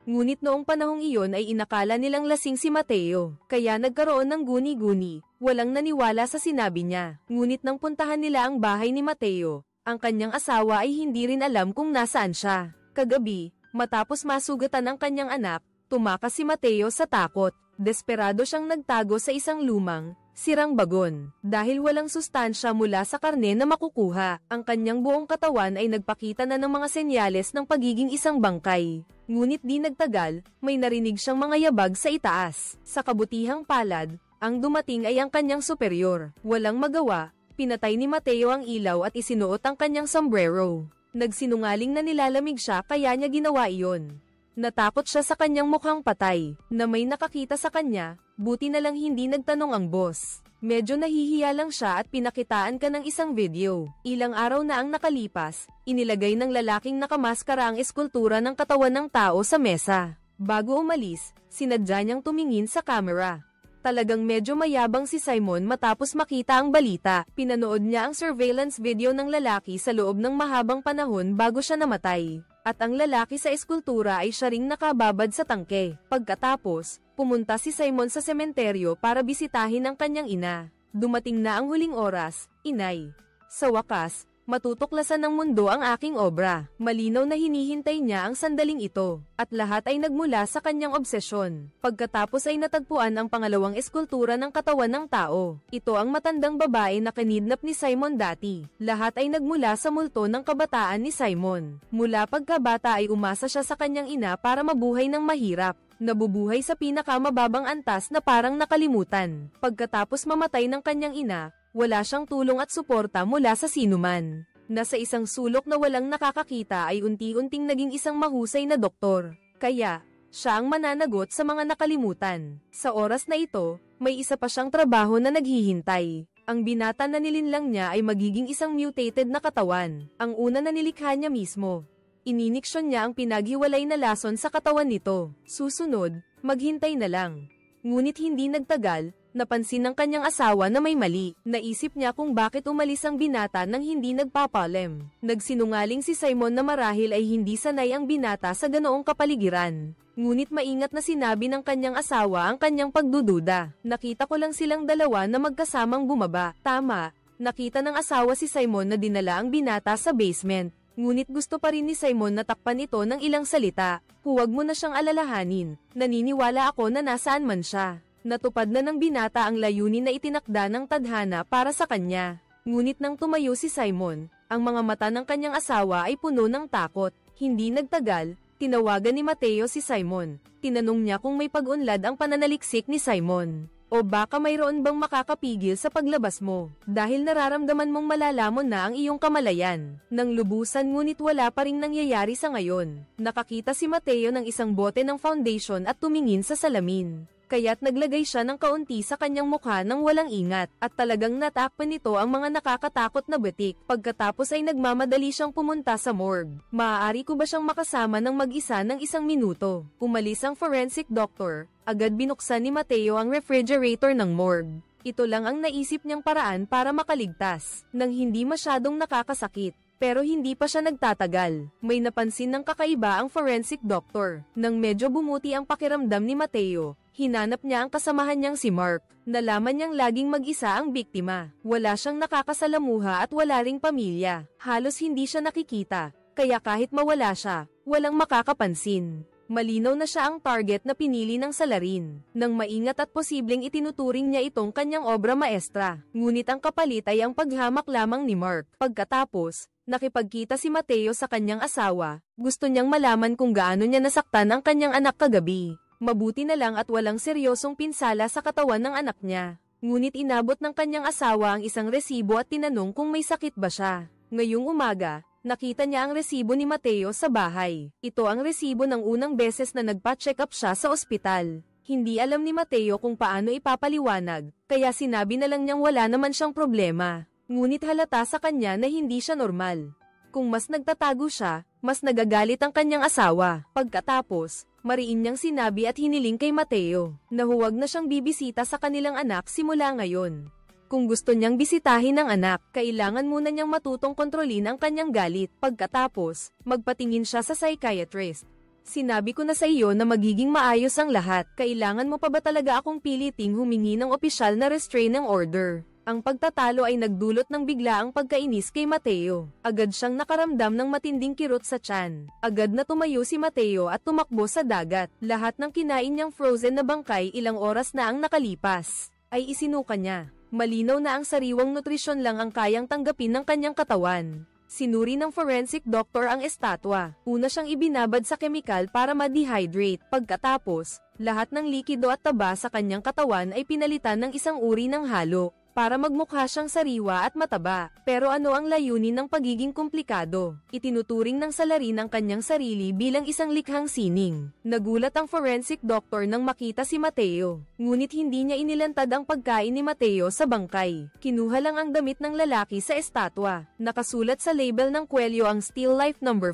Ngunit noong panahong iyon ay inakala nilang lasing si Mateo, kaya nagkaroon ng guni-guni. Walang naniwala sa sinabi niya. Ngunit nang puntahan nila ang bahay ni Mateo, ang kanyang asawa ay hindi rin alam kung nasaan siya. Kagabi, matapos masugatan ang kanyang anak, tumakas si Mateo sa takot. Desperado siyang nagtago sa isang lumang, sirang bagon. Dahil walang sustansya mula sa karne na makukuha, ang kanyang buong katawan ay nagpakita na ng mga senyales ng pagiging isang bangkay. Ngunit di nagtagal, may narinig siyang mga yabag sa itaas. Sa kabutihang palad, ang dumating ay ang kanyang superior. Walang magawa, pinatay ni Mateo ang ilaw at isinuot ang kanyang sombrero. Nagsinungaling na nilalamig siya kaya niya ginawa iyon. Natakot siya sa kanyang mukhang patay, na may nakakita sa kanya, buti na lang hindi nagtanong ang boss. Medyo nahihiya lang siya at pinakitaan ka ng isang video. Ilang araw na ang nakalipas, inilagay ng lalaking nakamaskara ang eskultura ng katawan ng tao sa mesa. Bago umalis, sinadya niyang tumingin sa camera. Talagang medyo mayabang si Simon matapos makita ang balita. Pinanood niya ang surveillance video ng lalaki sa loob ng mahabang panahon bago siya namatay. At ang lalaki sa eskultura ay siya ring nakababad sa tangke. Pagkatapos, pumunta si Simon sa sementeryo para bisitahin ang kanyang ina. Dumating na ang huling oras, inay. Sa wakas, matutuklasan ng mundo ang aking obra. Malinaw na hinihintay niya ang sandaling ito, at lahat ay nagmula sa kanyang obsesyon. Pagkatapos ay natagpuan ang pangalawang eskultura ng katawan ng tao. Ito ang matandang babae na kinidnap ni Simon dati. Lahat ay nagmula sa multo ng kabataan ni Simon. Mula pagkabata ay umasa siya sa kanyang ina para mabuhay ng mahirap. Nabubuhay sa pinakamababang antas na parang nakalimutan. Pagkatapos mamatay ng kanyang ina, wala siyang tulong at suporta mula sa sinuman. Nasa isang sulok na walang nakakakita ay unti-unting naging isang mahusay na doktor. Kaya, siya ang mananagot sa mga nakalimutan. Sa oras na ito, may isa pa siyang trabaho na naghihintay. Ang binata na nilinlang niya ay magiging isang mutated na katawan. Ang una na nilikha niya mismo. Ininiksyon niya ang pinaghiwalay na lason sa katawan nito. Susunod, maghintay na lang. Ngunit hindi nagtagal, napansin ng kanyang asawa na may mali. Naisip niya kung bakit umalis ang binata nang hindi nagpapalem. Nagsinungaling si Simon na marahil ay hindi sanay ang binata sa ganoong kapaligiran. Ngunit maingat na sinabi ng kanyang asawa ang kanyang pagdududa. Nakita ko lang silang dalawa na magkasamang bumaba. Tama, nakita ng asawa si Simon na dinala ang binata sa basement. Ngunit gusto pa rin ni Simon na takpan ito ng ilang salita. Huwag mo na siyang alalahanin, naniniwala ako na nasaan man siya. Natupad na ng binata ang layunin na itinakda ng tadhana para sa kanya. Ngunit nang tumayo si Simon, ang mga mata ng kanyang asawa ay puno ng takot. Hindi nagtagal, tinawagan ni Mateo si Simon. Tinanong niya kung may pag-unlad ang pananaliksik ni Simon. O baka mayroon bang makakapigil sa paglabas mo, dahil nararamdaman mong malalamon na ang iyong kamalayan. Nang lubusan ngunit wala pa ring nangyayari sa ngayon. Nakakita si Mateo ng isang bote ng foundation at tumingin sa salamin. Kaya't naglagay siya ng kaunti sa kanyang mukha nang walang ingat, at talagang natakpan nito ang mga nakakatakot na batik. Pagkatapos ay nagmamadali siyang pumunta sa morgue. Maaari ko ba siyang makasama ng mag-isa ng 1 minuto? Umalis ang forensic doctor. Agad binuksan ni Mateo ang refrigerator ng morgue. Ito lang ang naisip niyang paraan para makaligtas, nang hindi masyadong nakakasakit. Pero hindi pa siya nagtatagal. May napansin ng kakaiba ang forensic doctor. Nang medyo bumuti ang pakiramdam ni Mateo, hinanap niya ang kasamahan niyang si Mark. Nalaman niyang laging mag-isa ang biktima. Wala siyang nakakasalamuha at wala ring pamilya. Halos hindi siya nakikita, kaya kahit mawala siya, walang makakapansin. Malinaw na siya ang target na pinili ng salarin. Nang maingat at posibleng itinuturing niya itong kanyang obra maestra. Ngunit ang kapalit ay ang paghamak lamang ni Mark. Pagkatapos, nakipagkita si Mateo sa kanyang asawa. Gusto niyang malaman kung gaano niya nasaktan ang kanyang anak kagabi. Mabuti na lang at walang seryosong pinsala sa katawan ng anak niya. Ngunit inabot ng kanyang asawa ang isang resibo at tinanong kung may sakit ba siya. Ngayong umaga, nakita niya ang resibo ni Mateo sa bahay. Ito ang resibo ng unang beses na nagpa-check up siya sa ospital. Hindi alam ni Mateo kung paano ipapaliwanag, kaya sinabi na lang niyang wala naman siyang problema. Ngunit halata sa kanya na hindi siya normal. Kung mas nagtatago siya, mas nagagalit ang kanyang asawa. Pagkatapos, mariin niyang sinabi at hiniling kay Mateo na huwag na siyang bibisita sa kanilang anak simula ngayon. Kung gusto niyang bisitahin ang anak, kailangan muna niyang matutong kontrolin ang kanyang galit. Pagkatapos, magpatingin siya sa psychiatrist. Sinabi ko na sa iyo na magiging maayos ang lahat. Kailangan mo pa ba talaga akong piliting humingi ng opisyal na restraining order? Ang pagtatalo ay nagdulot ng biglaang pagkainis kay Mateo. Agad siyang nakaramdam ng matinding kirot sa tiyan. Agad na tumayo si Mateo at tumakbo sa dagat. Lahat ng kinain niyang frozen na bangkay ilang oras na ang nakalipas ay isinuka niya. Malinaw na ang sariwang nutrisyon lang ang kayang tanggapin ng kanyang katawan. Sinuri ng forensic doctor ang estatwa. Una siyang ibinabad sa kemikal para ma-dehydrate. Pagkatapos, lahat ng likido at taba sa kanyang katawan ay pinalitan ng isang uri ng halo, para magmukha siyang sariwa at mataba. Pero ano ang layunin ng pagiging komplikado? Itinuturing ng salarin ang kanyang sarili bilang isang likhang sining. Nagulat ang forensic doctor nang makita si Mateo. Ngunit hindi niya inilantad ang pagkain ni Mateo sa bangkay. Kinuha lang ang damit ng lalaki sa estatwa. Nakasulat sa label ng kwelyo ang Still Life No. 5.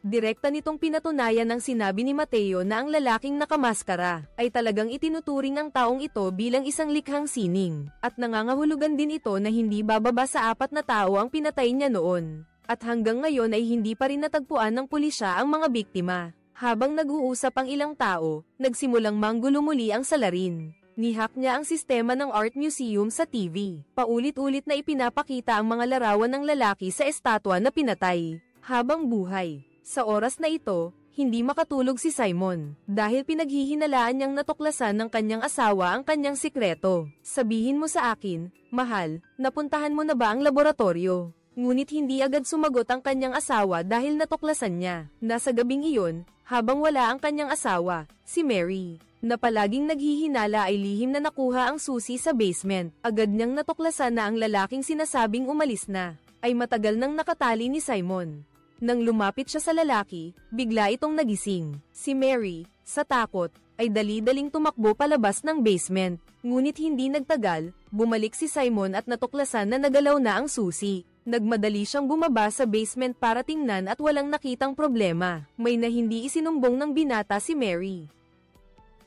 Direkta nitong pinatunayan ng sinabi ni Mateo na ang lalaking nakamaskara ay talagang itinuturing ang taong ito bilang isang likhang sining. At nangangahulugan din ito na hindi bababa sa 4 na tao ang pinatay niya noon. At hanggang ngayon ay hindi pa rin natagpuan ng pulisya ang mga biktima. Habang nag-uusap ang ilang tao, nagsimulang manggulo muli ang salarin. Nihak niya ang sistema ng art museum sa TV. Paulit-ulit na ipinapakita ang mga larawan ng lalaki sa estatwa na pinatay habang buhay. Sa oras na ito, hindi makatulog si Simon dahil pinaghihinalaan niyang natuklasan ng kanyang asawa ang kanyang sikreto. Sabihin mo sa akin, mahal, napuntahan mo na ba ang laboratorio? Ngunit hindi agad sumagot ang kanyang asawa dahil natuklasan niya na sa gabing iyon, habang wala ang kanyang asawa, si Mary, na palaging naghihinala ay lihim na nakuha ang susi sa basement. Agad niyang natuklasan na ang lalaking sinasabing umalis na, ay matagal nang nakatali ni Simon. Nang lumapit siya sa lalaki, bigla itong nagising. Si Mary, sa takot, ay dali-daling tumakbo palabas ng basement. Ngunit hindi nagtagal, bumalik si Simon at natuklasan na nagalaw na ang susi. Nagmadali siyang bumaba sa basement para tingnan at walang nakitang problema. May na hindi isinumbong ng binata si Mary.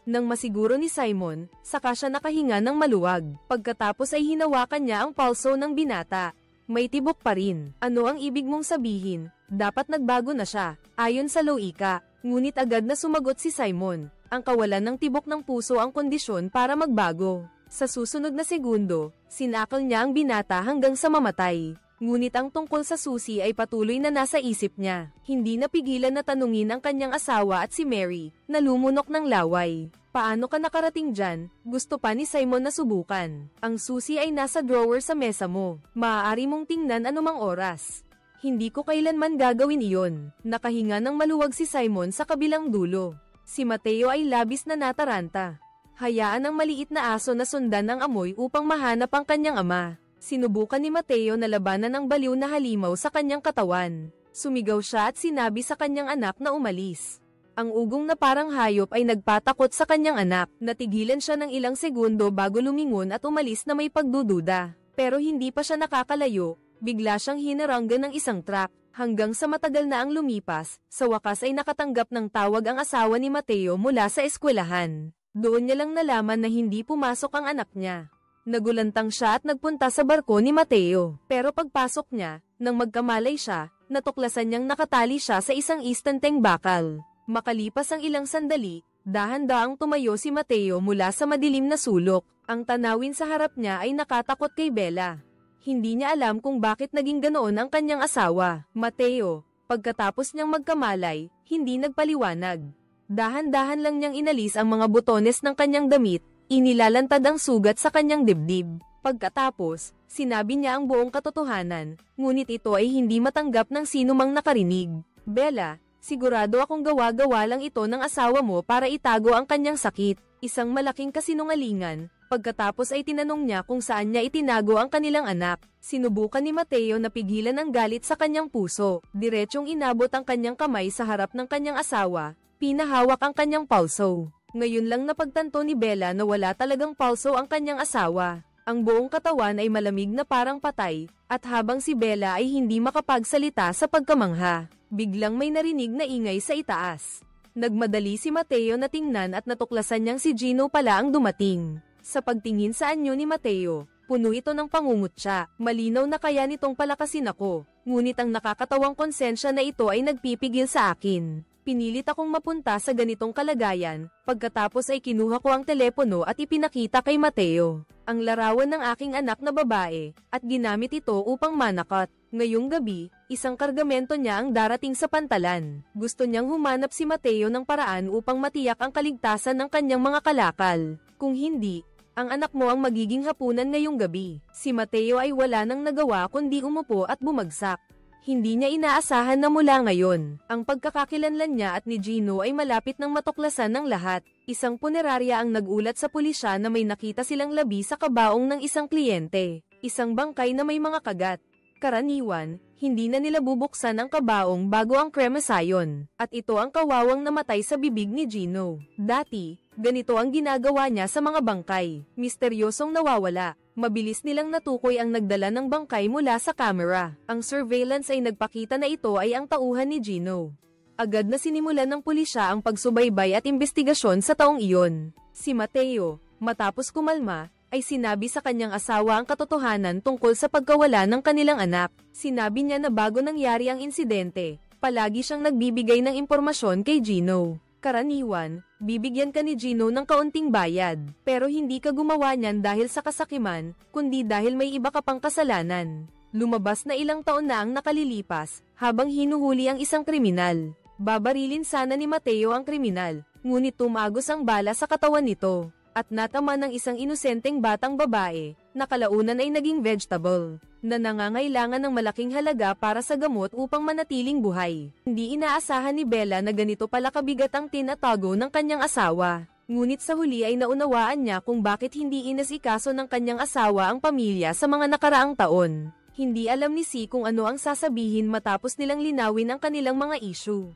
Nang masiguro ni Simon, saka siya nakahinga ng maluwag. Pagkatapos ay hinawakan niya ang pulso ng binata. May tibok pa rin. Ano ang ibig mong sabihin? Dapat nagbago na siya, ayon sa loika. Ngunit agad na sumagot si Simon. Ang kawalan ng tibok ng puso ang kondisyon para magbago. Sa susunod na segundo, sinakal niya ang binata hanggang sa mamatay. Ngunit ang tungkol sa susi ay patuloy na nasa isip niya. Hindi napigilan na tanungin ang kanyang asawa at si Mary, na lumunok ng laway. Paano ka nakarating dyan? Gusto pa ni Simon na subukan. Ang susi ay nasa drawer sa mesa mo. Maaari mong tingnan anumang oras. Hindi ko kailanman gagawin iyon. Nakahinga ng maluwag si Simon sa kabilang dulo. Si Mateo ay labis na nataranta. Hayaan ang maliit na aso na sundan ang amoy upang mahanap ang kanyang ama. Sinubukan ni Mateo na labanan ang baliw na halimaw sa kanyang katawan. Sumigaw siya at sinabi sa kanyang anak na umalis. Ang ugong na parang hayop ay nagpatakot sa kanyang anak. Natigilan siya ng ilang segundo bago lumingon at umalis na may pagdududa. Pero hindi pa siya nakakalayo, bigla siyang hinaranggan ng isang truck. Hanggang sa matagal na ang lumipas, sa wakas ay nakatanggap ng tawag ang asawa ni Mateo mula sa eskwelahan. Doon niya lang nalaman na hindi pumasok ang anak niya. Nagulantang siya at nagpunta sa barko ni Mateo. Pero pagpasok niya, nang magkamalay siya, natuklasan niyang nakatali siya sa isang istanteng bakal. Makalipas ang ilang sandali, dahan-daang tumayo si Mateo mula sa madilim na sulok. Ang tanawin sa harap niya ay nakatakot kay Bella. Hindi niya alam kung bakit naging ganoon ang kanyang asawa, Mateo. Pagkatapos niyang magkamalay, hindi nagpaliwanag. Dahan-dahan lang niyang inalis ang mga butones ng kanyang damit, inilalantad ang sugat sa kanyang dibdib. Pagkatapos, sinabi niya ang buong katotohanan, ngunit ito ay hindi matanggap ng sino mang nakarinig. Bella, sigurado akong gawa-gawa lang ito ng asawa mo para itago ang kanyang sakit. Isang malaking kasinungalingan. Pagkatapos ay tinanong niya kung saan niya itinago ang kanilang anak. Sinubukan ni Mateo na pigilan ang galit sa kanyang puso. Diretsyong inabot ang kanyang kamay sa harap ng kanyang asawa. Pinahawak ang kanyang pulso. Ngayon lang napagtanto ni Bella na wala talagang pulso ang kanyang asawa. Ang buong katawan ay malamig na parang patay, at habang si Bella ay hindi makapagsalita sa pagkamangha, biglang may narinig na ingay sa itaas. Nagmadali si Mateo na tingnan at natuklasan niyang si Gino pala ang dumating. Sa pagtingin sa anyo ni Mateo, puno ito ng pangungutya. Malinaw na kaya nitong palakasin ako, ngunit ang nakakatawang konsensya na ito ay nagpipigil sa akin. Pinilit akong mapunta sa ganitong kalagayan, pagkatapos ay kinuha ko ang telepono at ipinakita kay Mateo ang larawan ng aking anak na babae, at ginamit ito upang manakot. Ngayong gabi, isang kargamento niya ang darating sa pantalan. Gusto niyang humanap si Mateo ng paraan upang matiyak ang kaligtasan ng kanyang mga kalakal. Kung hindi, ang anak mo ang magiging hapunan ngayong gabi. Si Mateo ay wala nang nagawa kundi umupo at bumagsak. Hindi niya inaasahan na mula ngayon, ang pagkakakilanlan niya at ni Gino ay malapit nang matuklasan ng lahat. Isang punerarya ang nagulat sa pulisya na may nakita silang labi sa kabaong ng isang kliyente. Isang bangkay na may mga kagat. Karaniwan, hindi na nila bubuksan ang kabaong bago ang kremasayon, at ito ang kawawang namatay sa bibig ni Gino. Dati, ganito ang ginagawa niya sa mga bangkay, misteryosong nawawala. Mabilis nilang natukoy ang nagdala ng bangkay mula sa kamera. Ang surveillance ay nagpakita na ito ay ang tauhan ni Gino. Agad na sinimulan ng pulisya ang pagsubaybay at investigasyon sa taong iyon. Si Mateo, matapos kumalma, ay sinabi sa kanyang asawa ang katotohanan tungkol sa pagkawala ng kanilang anak. Sinabi niya na bago nangyari ang insidente, palagi siyang nagbibigay ng impormasyon kay Gino. Karaniwan, bibigyan ka ni Gino ng kaunting bayad, pero hindi ka gumawa niyan dahil sa kasakiman, kundi dahil may iba ka pang kasalanan. Lumabas na ilang taon na ang nakalilipas, habang hinuhuli ang isang kriminal. Babarilin sana ni Mateo ang kriminal, ngunit tumagos ang bala sa katawan nito, at natama ng isang inosenteng batang babae, na kalaunan ay naging vegetable, na nangangailangan ng malaking halaga para sa gamot upang manatiling buhay. Hindi inaasahan ni Bella na ganito pala kabigat ang tinatago ng kanyang asawa. Ngunit sa huli ay naunawaan niya kung bakit hindi inasikaso ng kanyang asawa ang pamilya sa mga nakaraang taon. Hindi alam ni Si kung ano ang sasabihin matapos nilang linawin ang kanilang mga issue.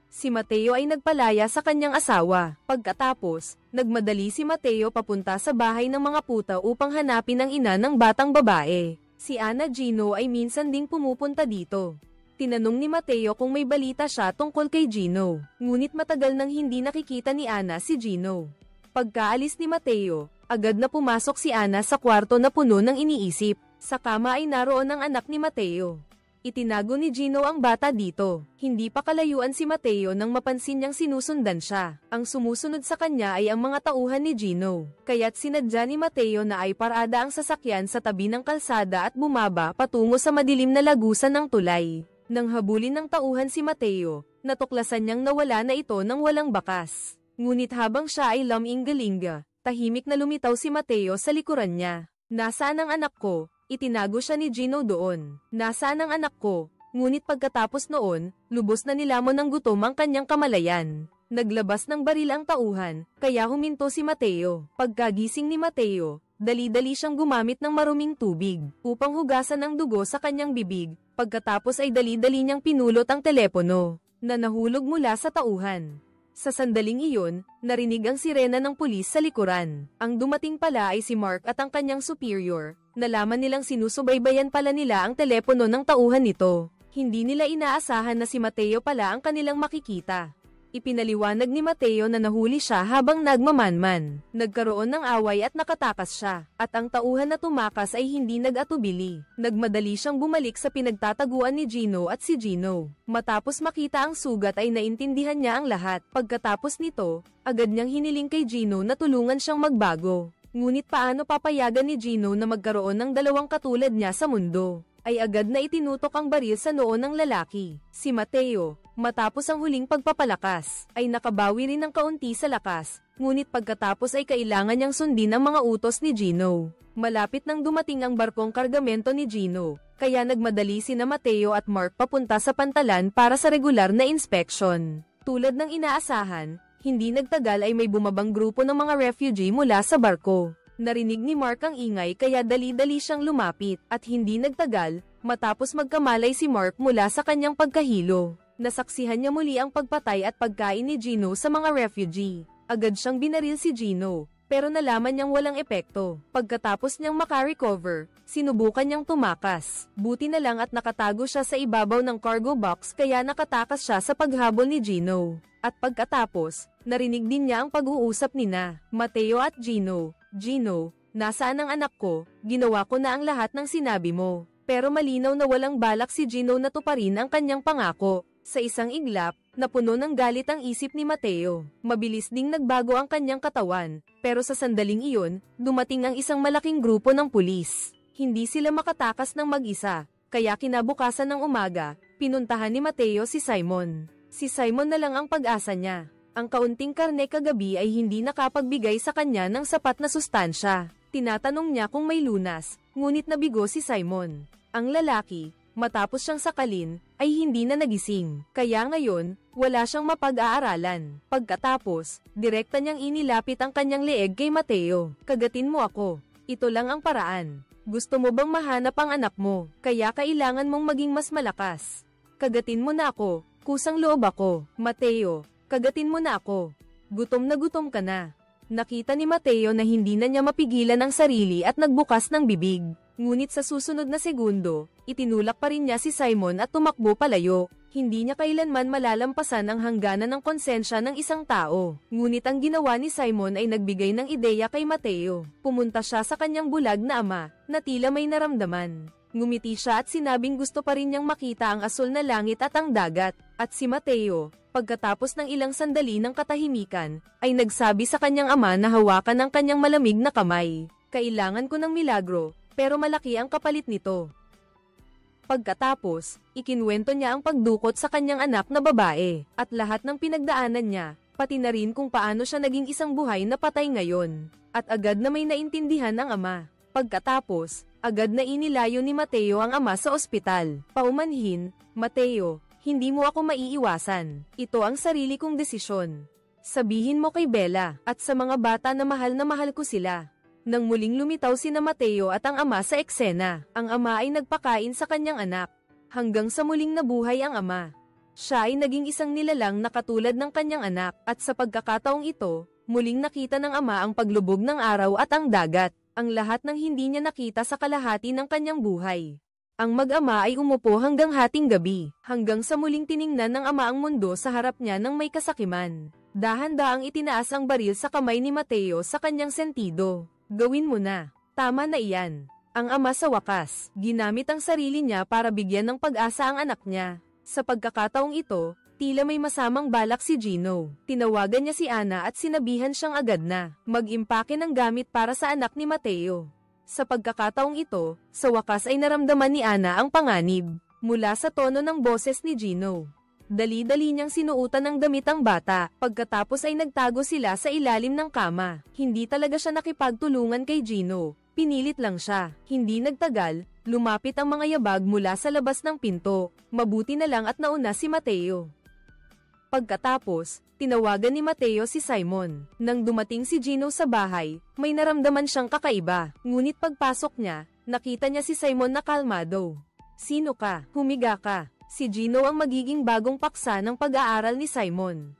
Si Mateo ay nagpalaya sa kanyang asawa. Pagkatapos, nagmadali si Mateo papunta sa bahay ng mga puta upang hanapin ang ina ng batang babae. Si Ana Gino ay minsan ding pumupunta dito. Tinanong ni Mateo kung may balita siya tungkol kay Gino, ngunit matagal nang hindi nakikita ni Ana si Gino. Pagkaalis ni Mateo, agad na pumasok si Ana sa kwarto na puno ng iniisip. Sa kama ay naroon ang anak ni Mateo. Itinago ni Gino ang bata dito. Hindi pa kalayuan si Mateo nang mapansin niyang sinusundan siya. Ang sumusunod sa kanya ay ang mga tauhan ni Gino. Kaya't sinadya ni Mateo na ay parada ang sasakyan sa tabi ng kalsada at bumaba patungo sa madilim na lagusan ng tulay. Nang habulin ng tauhan si Mateo, natuklasan niyang nawala na ito nang walang bakas. Ngunit habang siya ay laming-galinga, tahimik na lumitaw si Mateo sa likuran niya. Nasaan ang anak ko? Itinago siya ni Gino doon. Nasaan ang anak ko? Ngunit pagkatapos noon, lubos na nilamon ng gutom ang kanyang kamalayan. Naglabas ng baril ang tauhan, kaya huminto si Mateo. Pagkagising ni Mateo, dali-dali siyang gumamit ng maruming tubig upang hugasan ang dugo sa kanyang bibig. Pagkatapos ay dali-dali niyang pinulot ang telepono na nahulog mula sa tauhan. Sa sandaling iyon, narinig ang sirena ng pulis sa likuran. Ang dumating pala ay si Mark at ang kanyang superior. Nalaman nilang sinusubaybayan pala nila ang telepono ng tauhan nito. Hindi nila inaasahan na si Mateo pala ang kanilang makikita. Ipinaliwanag ni Mateo na nahuli siya habang nagmamanman. Nagkaroon ng away at nakatakas siya, at ang tauhan na tumakas ay hindi nag-atubili. Nagmadali siyang bumalik sa pinagtataguan ni Gino at si Gino. Matapos makita ang sugat ay naintindihan niya ang lahat. Pagkatapos nito, agad niyang hiniling kay Gino na tulungan siyang magbago. Ngunit paano papayagan ni Gino na magkaroon ng dalawang katulad niya sa mundo? Ay agad na itinutok ang baril sa noo ng lalaki. Si Mateo, matapos ang huling pagpapalakas, ay nakabawi rin ng kaunti sa lakas, ngunit pagkatapos ay kailangan niyang sundin ang mga utos ni Gino. Malapit nang dumating ang barkong kargamento ni Gino, kaya nagmadali sina Mateo at Mark papunta sa pantalan para sa regular na inspection. Tulad ng inaasahan, hindi nagtagal ay may bumabang grupo ng mga refugee mula sa barko. Narinig ni Mark ang ingay kaya dali-dali siyang lumapit, at hindi nagtagal, matapos magkamalay si Mark mula sa kanyang pagkahilo. Nasaksihan niya muli ang pagpatay at pagkain ni Gino sa mga refugee. Agad siyang binaril si Gino, pero nalaman niyang walang epekto. Pagkatapos niyang makarecover, sinubukan niyang tumakas. Buti na lang at nakatago siya sa ibabaw ng cargo box kaya nakatakas siya sa paghabol ni Gino. At pagkatapos, narinig din niya ang pag-uusap nina Mateo at Gino. Gino, nasaan ang anak ko? Ginawa ko na ang lahat ng sinabi mo. Pero malinaw na walang balak si Gino na tuparin ang kanyang pangako. Sa isang iglap, napuno ng galit ang isip ni Mateo. Mabilis ding nagbago ang kanyang katawan. Pero sa sandaling iyon, dumating ang isang malaking grupo ng pulis. Hindi sila makatakas ng mag-isa. Kaya kinabukasan ng umaga, pinuntahan ni Mateo si Simon. Si Simon na lang ang pag-asa niya. Ang kaunting karne kagabi ay hindi nakapagbigay sa kanya ng sapat na sustansya. Tinatanong niya kung may lunas, ngunit nabigo si Simon. Ang lalaki, matapos siyang sakalin, ay hindi na nagising. Kaya ngayon, wala siyang mapag-aaralan. Pagkatapos, direkta niyang inilapit ang kanyang leeg kay Mateo. Kagatin mo ako. Ito lang ang paraan. Gusto mo bang mahanap ang anak mo? Kaya kailangan mong maging mas malakas. Kagatin mo na ako. Kusang loob ako. Mateo, kagatin mo na ako. Gutom ka na. Nakita ni Mateo na hindi na niya mapigilan ang sarili at nagbukas ng bibig. Ngunit sa susunod na segundo, itinulak pa rin niya si Simon at tumakbo palayo. Hindi niya kailanman malalampasan ang hangganan ng konsensya ng isang tao. Ngunit ang ginawa ni Simon ay nagbigay ng ideya kay Mateo. Pumunta siya sa kanyang bulag na ama, na tila may naramdaman. Ngumiti siya at sinabing gusto pa rin niyang makita ang asul na langit at ang dagat. At si Mateo, pagkatapos ng ilang sandali ng katahimikan, ay nagsabi sa kanyang ama na hawakan ang kanyang malamig na kamay. Kailangan ko ng milagro, pero malaki ang kapalit nito. Pagkatapos, ikinwento niya ang pagdukot sa kanyang anak na babae, at lahat ng pinagdaanan niya, pati na rin kung paano siya naging isang buhay na patay ngayon. At agad na may naintindihan ang ama. Pagkatapos, agad na inilayo ni Mateo ang ama sa ospital. Paumanhin, Mateo, hindi mo ako maiiwasan. Ito ang sarili kong desisyon. Sabihin mo kay Bella at sa mga bata na mahal ko sila. Nang muling lumitaw sina Mateo at ang ama sa eksena, ang ama ay nagpakain sa kanyang anak. Hanggang sa muling nabuhay ang ama. Siya ay naging isang nilalang na katulad ng kanyang anak, at sa pagkakataong ito, muling nakita ng ama ang paglubog ng araw at ang dagat. Ang lahat ng hindi niya nakita sa kalahati ng kanyang buhay. Ang mag-ama ay umupo hanggang hating gabi, hanggang sa muling tiningnan ng ama ang mundo sa harap niya ng may kasakiman. Dahan-daang itinaas ang baril sa kamay ni Mateo sa kanyang sentido. Gawin mo na. Tama na iyan. Ang ama sa wakas, ginamit ang sarili niya para bigyan ng pag-asa ang anak niya. Sa pagkakataong ito, tila may masamang balak si Gino. Tinawagan niya si Ana at sinabihan siyang agad na mag-impake ng gamit para sa anak ni Mateo. Sa pagkakataong ito, sa wakas ay naramdaman ni Ana ang panganib mula sa tono ng boses ni Gino. Dali-dali niyang sinuutan ng damit ang bata, pagkatapos ay nagtago sila sa ilalim ng kama. Hindi talaga siya nakipagtulungan kay Gino, pinilit lang siya. Hindi nagtagal, lumapit ang mga yabag mula sa labas ng pinto. Mabuti na lang at nauna si Mateo. Pagkatapos, tinawagan ni Mateo si Simon. Nang dumating si Gino sa bahay, may naramdaman siyang kakaiba. Ngunit pagpasok niya, nakita niya si Simon na kalmado. "Sino ka? Humiga ka." Si Gino ang magiging bagong paksa ng pag-aaral ni Simon.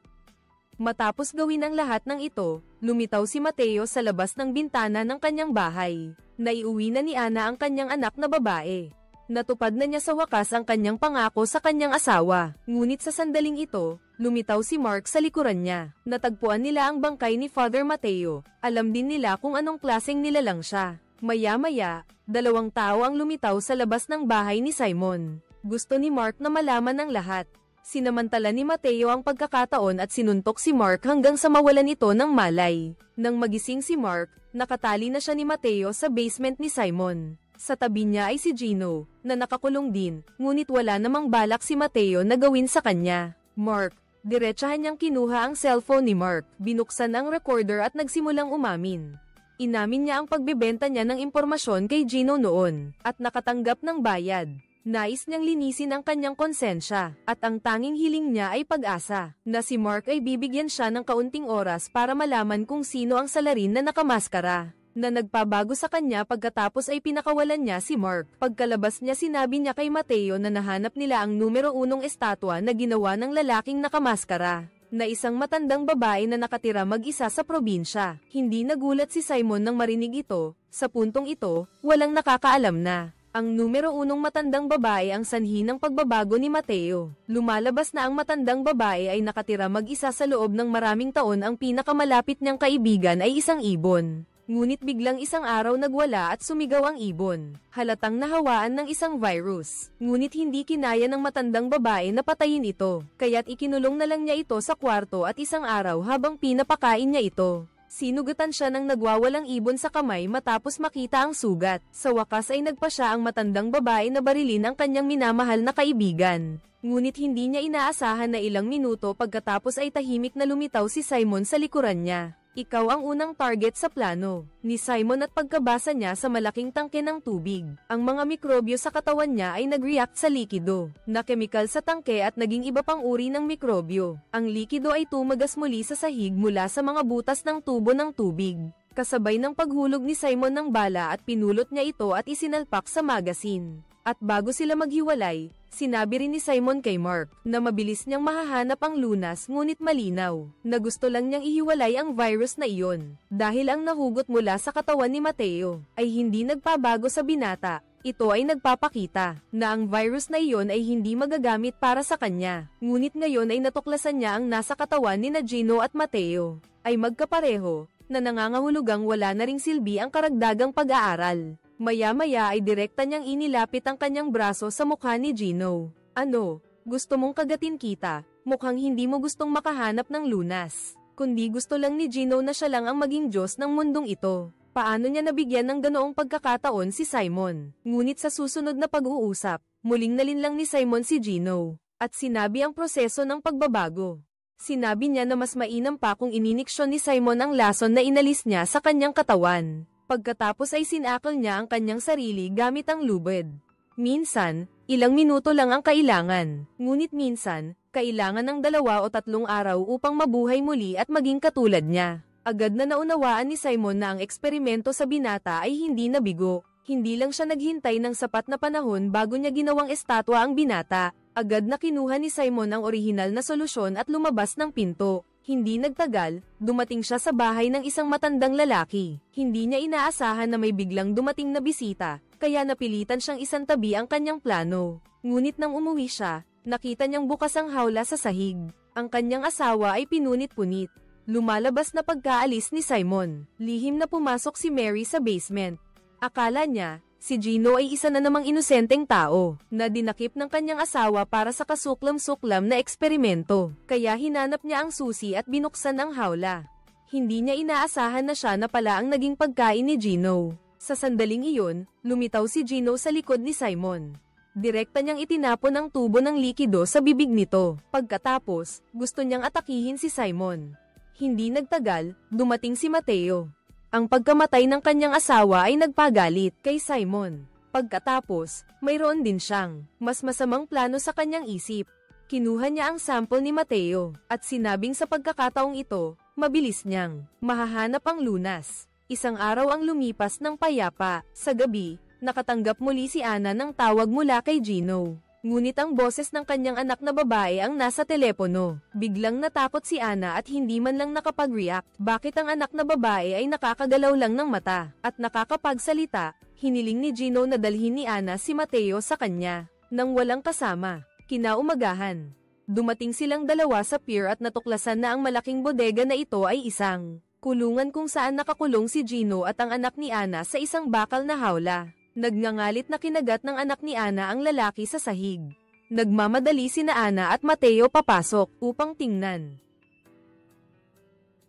Matapos gawin ang lahat ng ito, lumitaw si Mateo sa labas ng bintana ng kanyang bahay. Naiuwi na ni Ana ang kanyang anak na babae. Natupad na niya sa wakas ang kanyang pangako sa kanyang asawa. Ngunit sa sandaling ito, lumitaw si Mark sa likuran niya. Natagpuan nila ang bangkay ni Father Mateo. Alam din nila kung anong klaseng nilalang siya. Maya-maya, 2 tao ang lumitaw sa labas ng bahay ni Simon. Gusto ni Mark na malaman ang lahat. Sinamantala ni Mateo ang pagkakataon at sinuntok si Mark hanggang sa mawalan ito ng malay. Nang magising si Mark, nakatali na siya ni Mateo sa basement ni Simon. Sa tabi niya ay si Gino, na nakakulong din, ngunit wala namang balak si Mateo na gawin sa kanya. Mark, diretsahan niyang kinuha ang cellphone ni Mark, binuksan ang recorder at nagsimulang umamin. Inamin niya ang pagbebenta niya ng impormasyon kay Gino noon, at nakatanggap ng bayad. Nais niyang linisin ang kanyang konsensya, at ang tanging hiling niya ay pag-asa, na si Mark ay bibigyan siya ng kaunting oras para malaman kung sino ang salarin na nakamaskara. Na nagpabago sa kanya pagkatapos ay pinakawalan niya si Mark. Pagkalabas niya sinabi niya kay Mateo na nahanap nila ang numero 1 estatwa na ginawa ng lalaking nakamaskara, na isang matandang babae na nakatira mag-isa sa probinsya. Hindi nagulat si Simon nang marinig ito. Sa puntong ito, walang nakakaalam na ang numero 1 matandang babae ang sanhi ng pagbabago ni Mateo. Lumalabas na ang matandang babae ay nakatira mag-isa sa loob ng maraming taon. Ang pinakamalapit niyang kaibigan ay isang ibon. Ngunit biglang isang araw nagwala at sumigaw ang ibon. Halatang nahawaan ng isang virus. Ngunit hindi kinaya ng matandang babae na patayin ito. Kaya't ikinulong na lang niya ito sa kwarto at isang araw habang pinapakain niya ito. Sinugatan siya ng nagwawalang ibon sa kamay matapos makita ang sugat. Sa wakas ay nagpa siya ang matandang babae na barilin ang kanyang minamahal na kaibigan. Ngunit hindi niya inaasahan na ilang minuto pagkatapos ay tahimik na lumitaw si Simon sa likuran niya. Ikaw ang unang target sa plano ni Simon at pagkabasa niya sa malaking tangke ng tubig. Ang mga mikrobyo sa katawan niya ay nag-react sa likido na kemikal sa tangke at naging iba pang uri ng mikrobyo. Ang likido ay tumagas muli sa sahig mula sa mga butas ng tubo ng tubig. Kasabay ng paghulog ni Simon ng bala at pinulot niya ito at isinalpak sa magasin. At bago sila maghiwalay, sinabi rin ni Simon kay Mark na mabilis niyang mahahanap ang lunas ngunit malinaw na gusto lang niyang ihiwalay ang virus na iyon. Dahil ang nahugot mula sa katawan ni Mateo ay hindi nagpabago sa binata, ito ay nagpapakita na ang virus na iyon ay hindi magagamit para sa kanya. Ngunit ngayon ay natuklasan niya ang nasa katawan ni Gino at Mateo ay magkapareho na nangangahulugang wala na ring silbi ang karagdagang pag-aaral. Maya-maya ay direkta niyang inilapit ang kanyang braso sa mukha ni Gino. Ano, gusto mong kagatin kita? Mukhang hindi mo gustong makahanap ng lunas. Kundi gusto lang ni Gino na siya lang ang maging Diyos ng mundong ito. Paano niya nabigyan ng ganoong pagkakataon si Simon? Ngunit sa susunod na pag-uusap, muling nalinlang ni Simon si Gino, at sinabi ang proseso ng pagbabago. Sinabi niya na mas mainam pa kung ininiksyon ni Simon ang lason na inalis niya sa kanyang katawan. Pagkatapos ay sinakal niya ang kanyang sarili gamit ang lubid. Minsan, ilang minuto lang ang kailangan. Ngunit minsan, kailangan ng 2 o 3 araw upang mabuhay muli at maging katulad niya. Agad na naunawaan ni Simon na ang eksperimento sa binata ay hindi nabigo. Hindi lang siya naghintay ng sapat na panahon bago niya ginawang estatwa ang binata. Agad na kinuha ni Simon ang orihinal na solusyon at lumabas ng pinto. Hindi nagtagal, dumating siya sa bahay ng isang matandang lalaki. Hindi niya inaasahan na may biglang dumating na bisita, kaya napilitan siyang isantabi ang kanyang plano. Ngunit nang umuwi siya, nakita niyang bukas ang hawla sa sahig. Ang kanyang asawa ay pinunit-punit. Lumalabas na pagkaalis ni Simon. Lihim na pumasok si Mary sa basement. Akala niya, si Gino ay isa na namang inosenteng tao, na dinakip ng kanyang asawa para sa kasuklam-suklam na eksperimento. Kaya hinanap niya ang susi at binuksan ang hawla. Hindi niya inaasahan na siya na pala ang naging pagkain ni Gino. Sa sandaling iyon, lumitaw si Gino sa likod ni Simon. Direkta niyang itinapon ang tubo ng likido sa bibig nito. Pagkatapos, gusto niyang atakihin si Simon. Hindi nagtagal, dumating si Mateo. Ang pagkamatay ng kanyang asawa ay nagpagalit kay Simon. Pagkatapos, mayroon din siyang mas masamang plano sa kanyang isip. Kinuha niya ang sample ni Mateo, at sinabing sa pagkakataong ito, mabilis niyang mahahanap ang lunas. Isang araw ang lumipas ng payapa. Sa gabi, nakatanggap muli si Ana ng tawag mula kay Gino. Ngunit ang boses ng kanyang anak na babae ang nasa telepono. Biglang natakot si Ana at hindi man lang nakapag-react. Bakit ang anak na babae ay nakakagalaw lang ng mata at nakakapagsalita? Hiniling ni Gino na dalhin ni Ana si Mateo sa kanya. Nang walang kasama, kinaumagahan, dumating silang dalawa sa pier at natuklasan na ang malaking bodega na ito ay isang kulungan kung saan nakakulong si Gino at ang anak ni Ana sa isang bakal na hawla. Nagngangalit na kinagat ng anak ni Ana ang lalaki sa sahig. Nagmamadali sina Ana at Mateo papasok upang tingnan.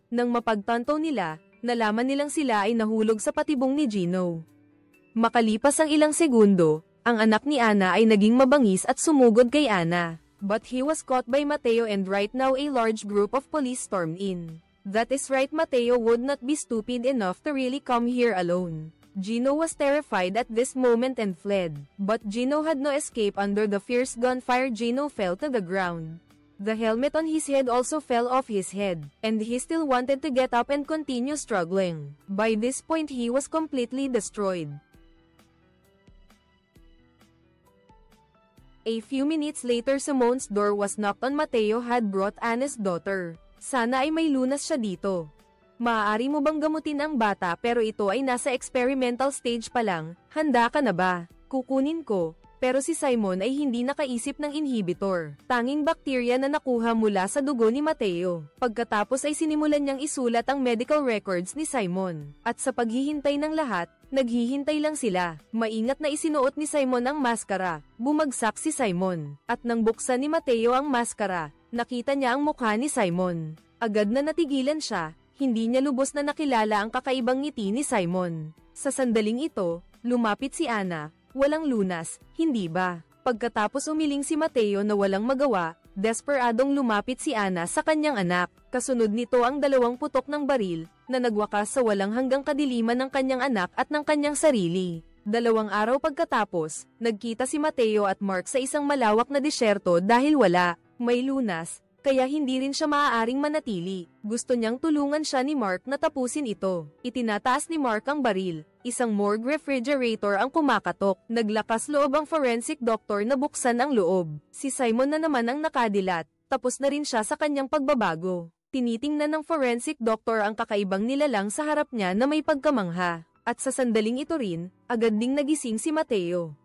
Nang mapagtanto nila, nalaman nilang sila ay nahulog sa patibong ni Gino. Makalipas ang ilang segundo, ang anak ni Ana ay naging mabangis at sumugod kay Ana. But he was caught by Mateo and right now a large group of police stormed in. That is right, Mateo would not be stupid enough to really come here alone. Gino was terrified at this moment and fled. But Gino had no escape. Under the fierce gunfire, Gino fell to the ground. The helmet on his head also fell off his head, and he still wanted to get up and continue struggling. By this point he was completely destroyed. A few minutes later, Simone's door was knocked on. Mateo had brought Anna's daughter. Sana ay may lunas siya dito. Maaari mo bang gamutin ang bata pero ito ay nasa experimental stage pa lang, handa ka na ba? Kukunin ko. Pero si Simon ay hindi nakaisip ng inhibitor. Tanging bakterya na nakuha mula sa dugo ni Mateo. Pagkatapos ay sinimulan niyang isulat ang medical records ni Simon. At sa paghihintay ng lahat, naghihintay lang sila. Maingat na isinuot ni Simon ang maskara. Bumagsak si Simon. At nang buksan ni Mateo ang maskara, nakita niya ang mukha ni Simon. Agad na natigilan siya. Hindi niya lubos na nakilala ang kakaibang ngiti ni Simon. Sa sandaling ito, lumapit si Ana. Walang lunas, hindi ba? Pagkatapos umiling si Mateo na walang magawa, desperadong lumapit si Ana sa kanyang anak. Kasunod nito ang 2 putok ng baril, na nagwakas sa walang hanggang kadiliman ng kanyang anak at ng kanyang sarili. 2 araw pagkatapos, nagkita si Mateo at Mark sa isang malawak na disyerto dahil wala may lunas, kaya hindi rin siya maaaring manatili. Gusto niyang tulungan siya ni Mark na tapusin ito. Itinataas ni Mark ang baril. Isang morgue refrigerator ang kumakatok. Naglakas loob ang forensic doctor na buksan ang loob. Si Simon na naman ang nakadilat. Tapos na rin siya sa kanyang pagbabago. Tinitingnan ng forensic doctor ang kakaibang nilalang sa harap niya na may pagkamangha. At sa sandaling ito rin, agad ding nagising si Mateo.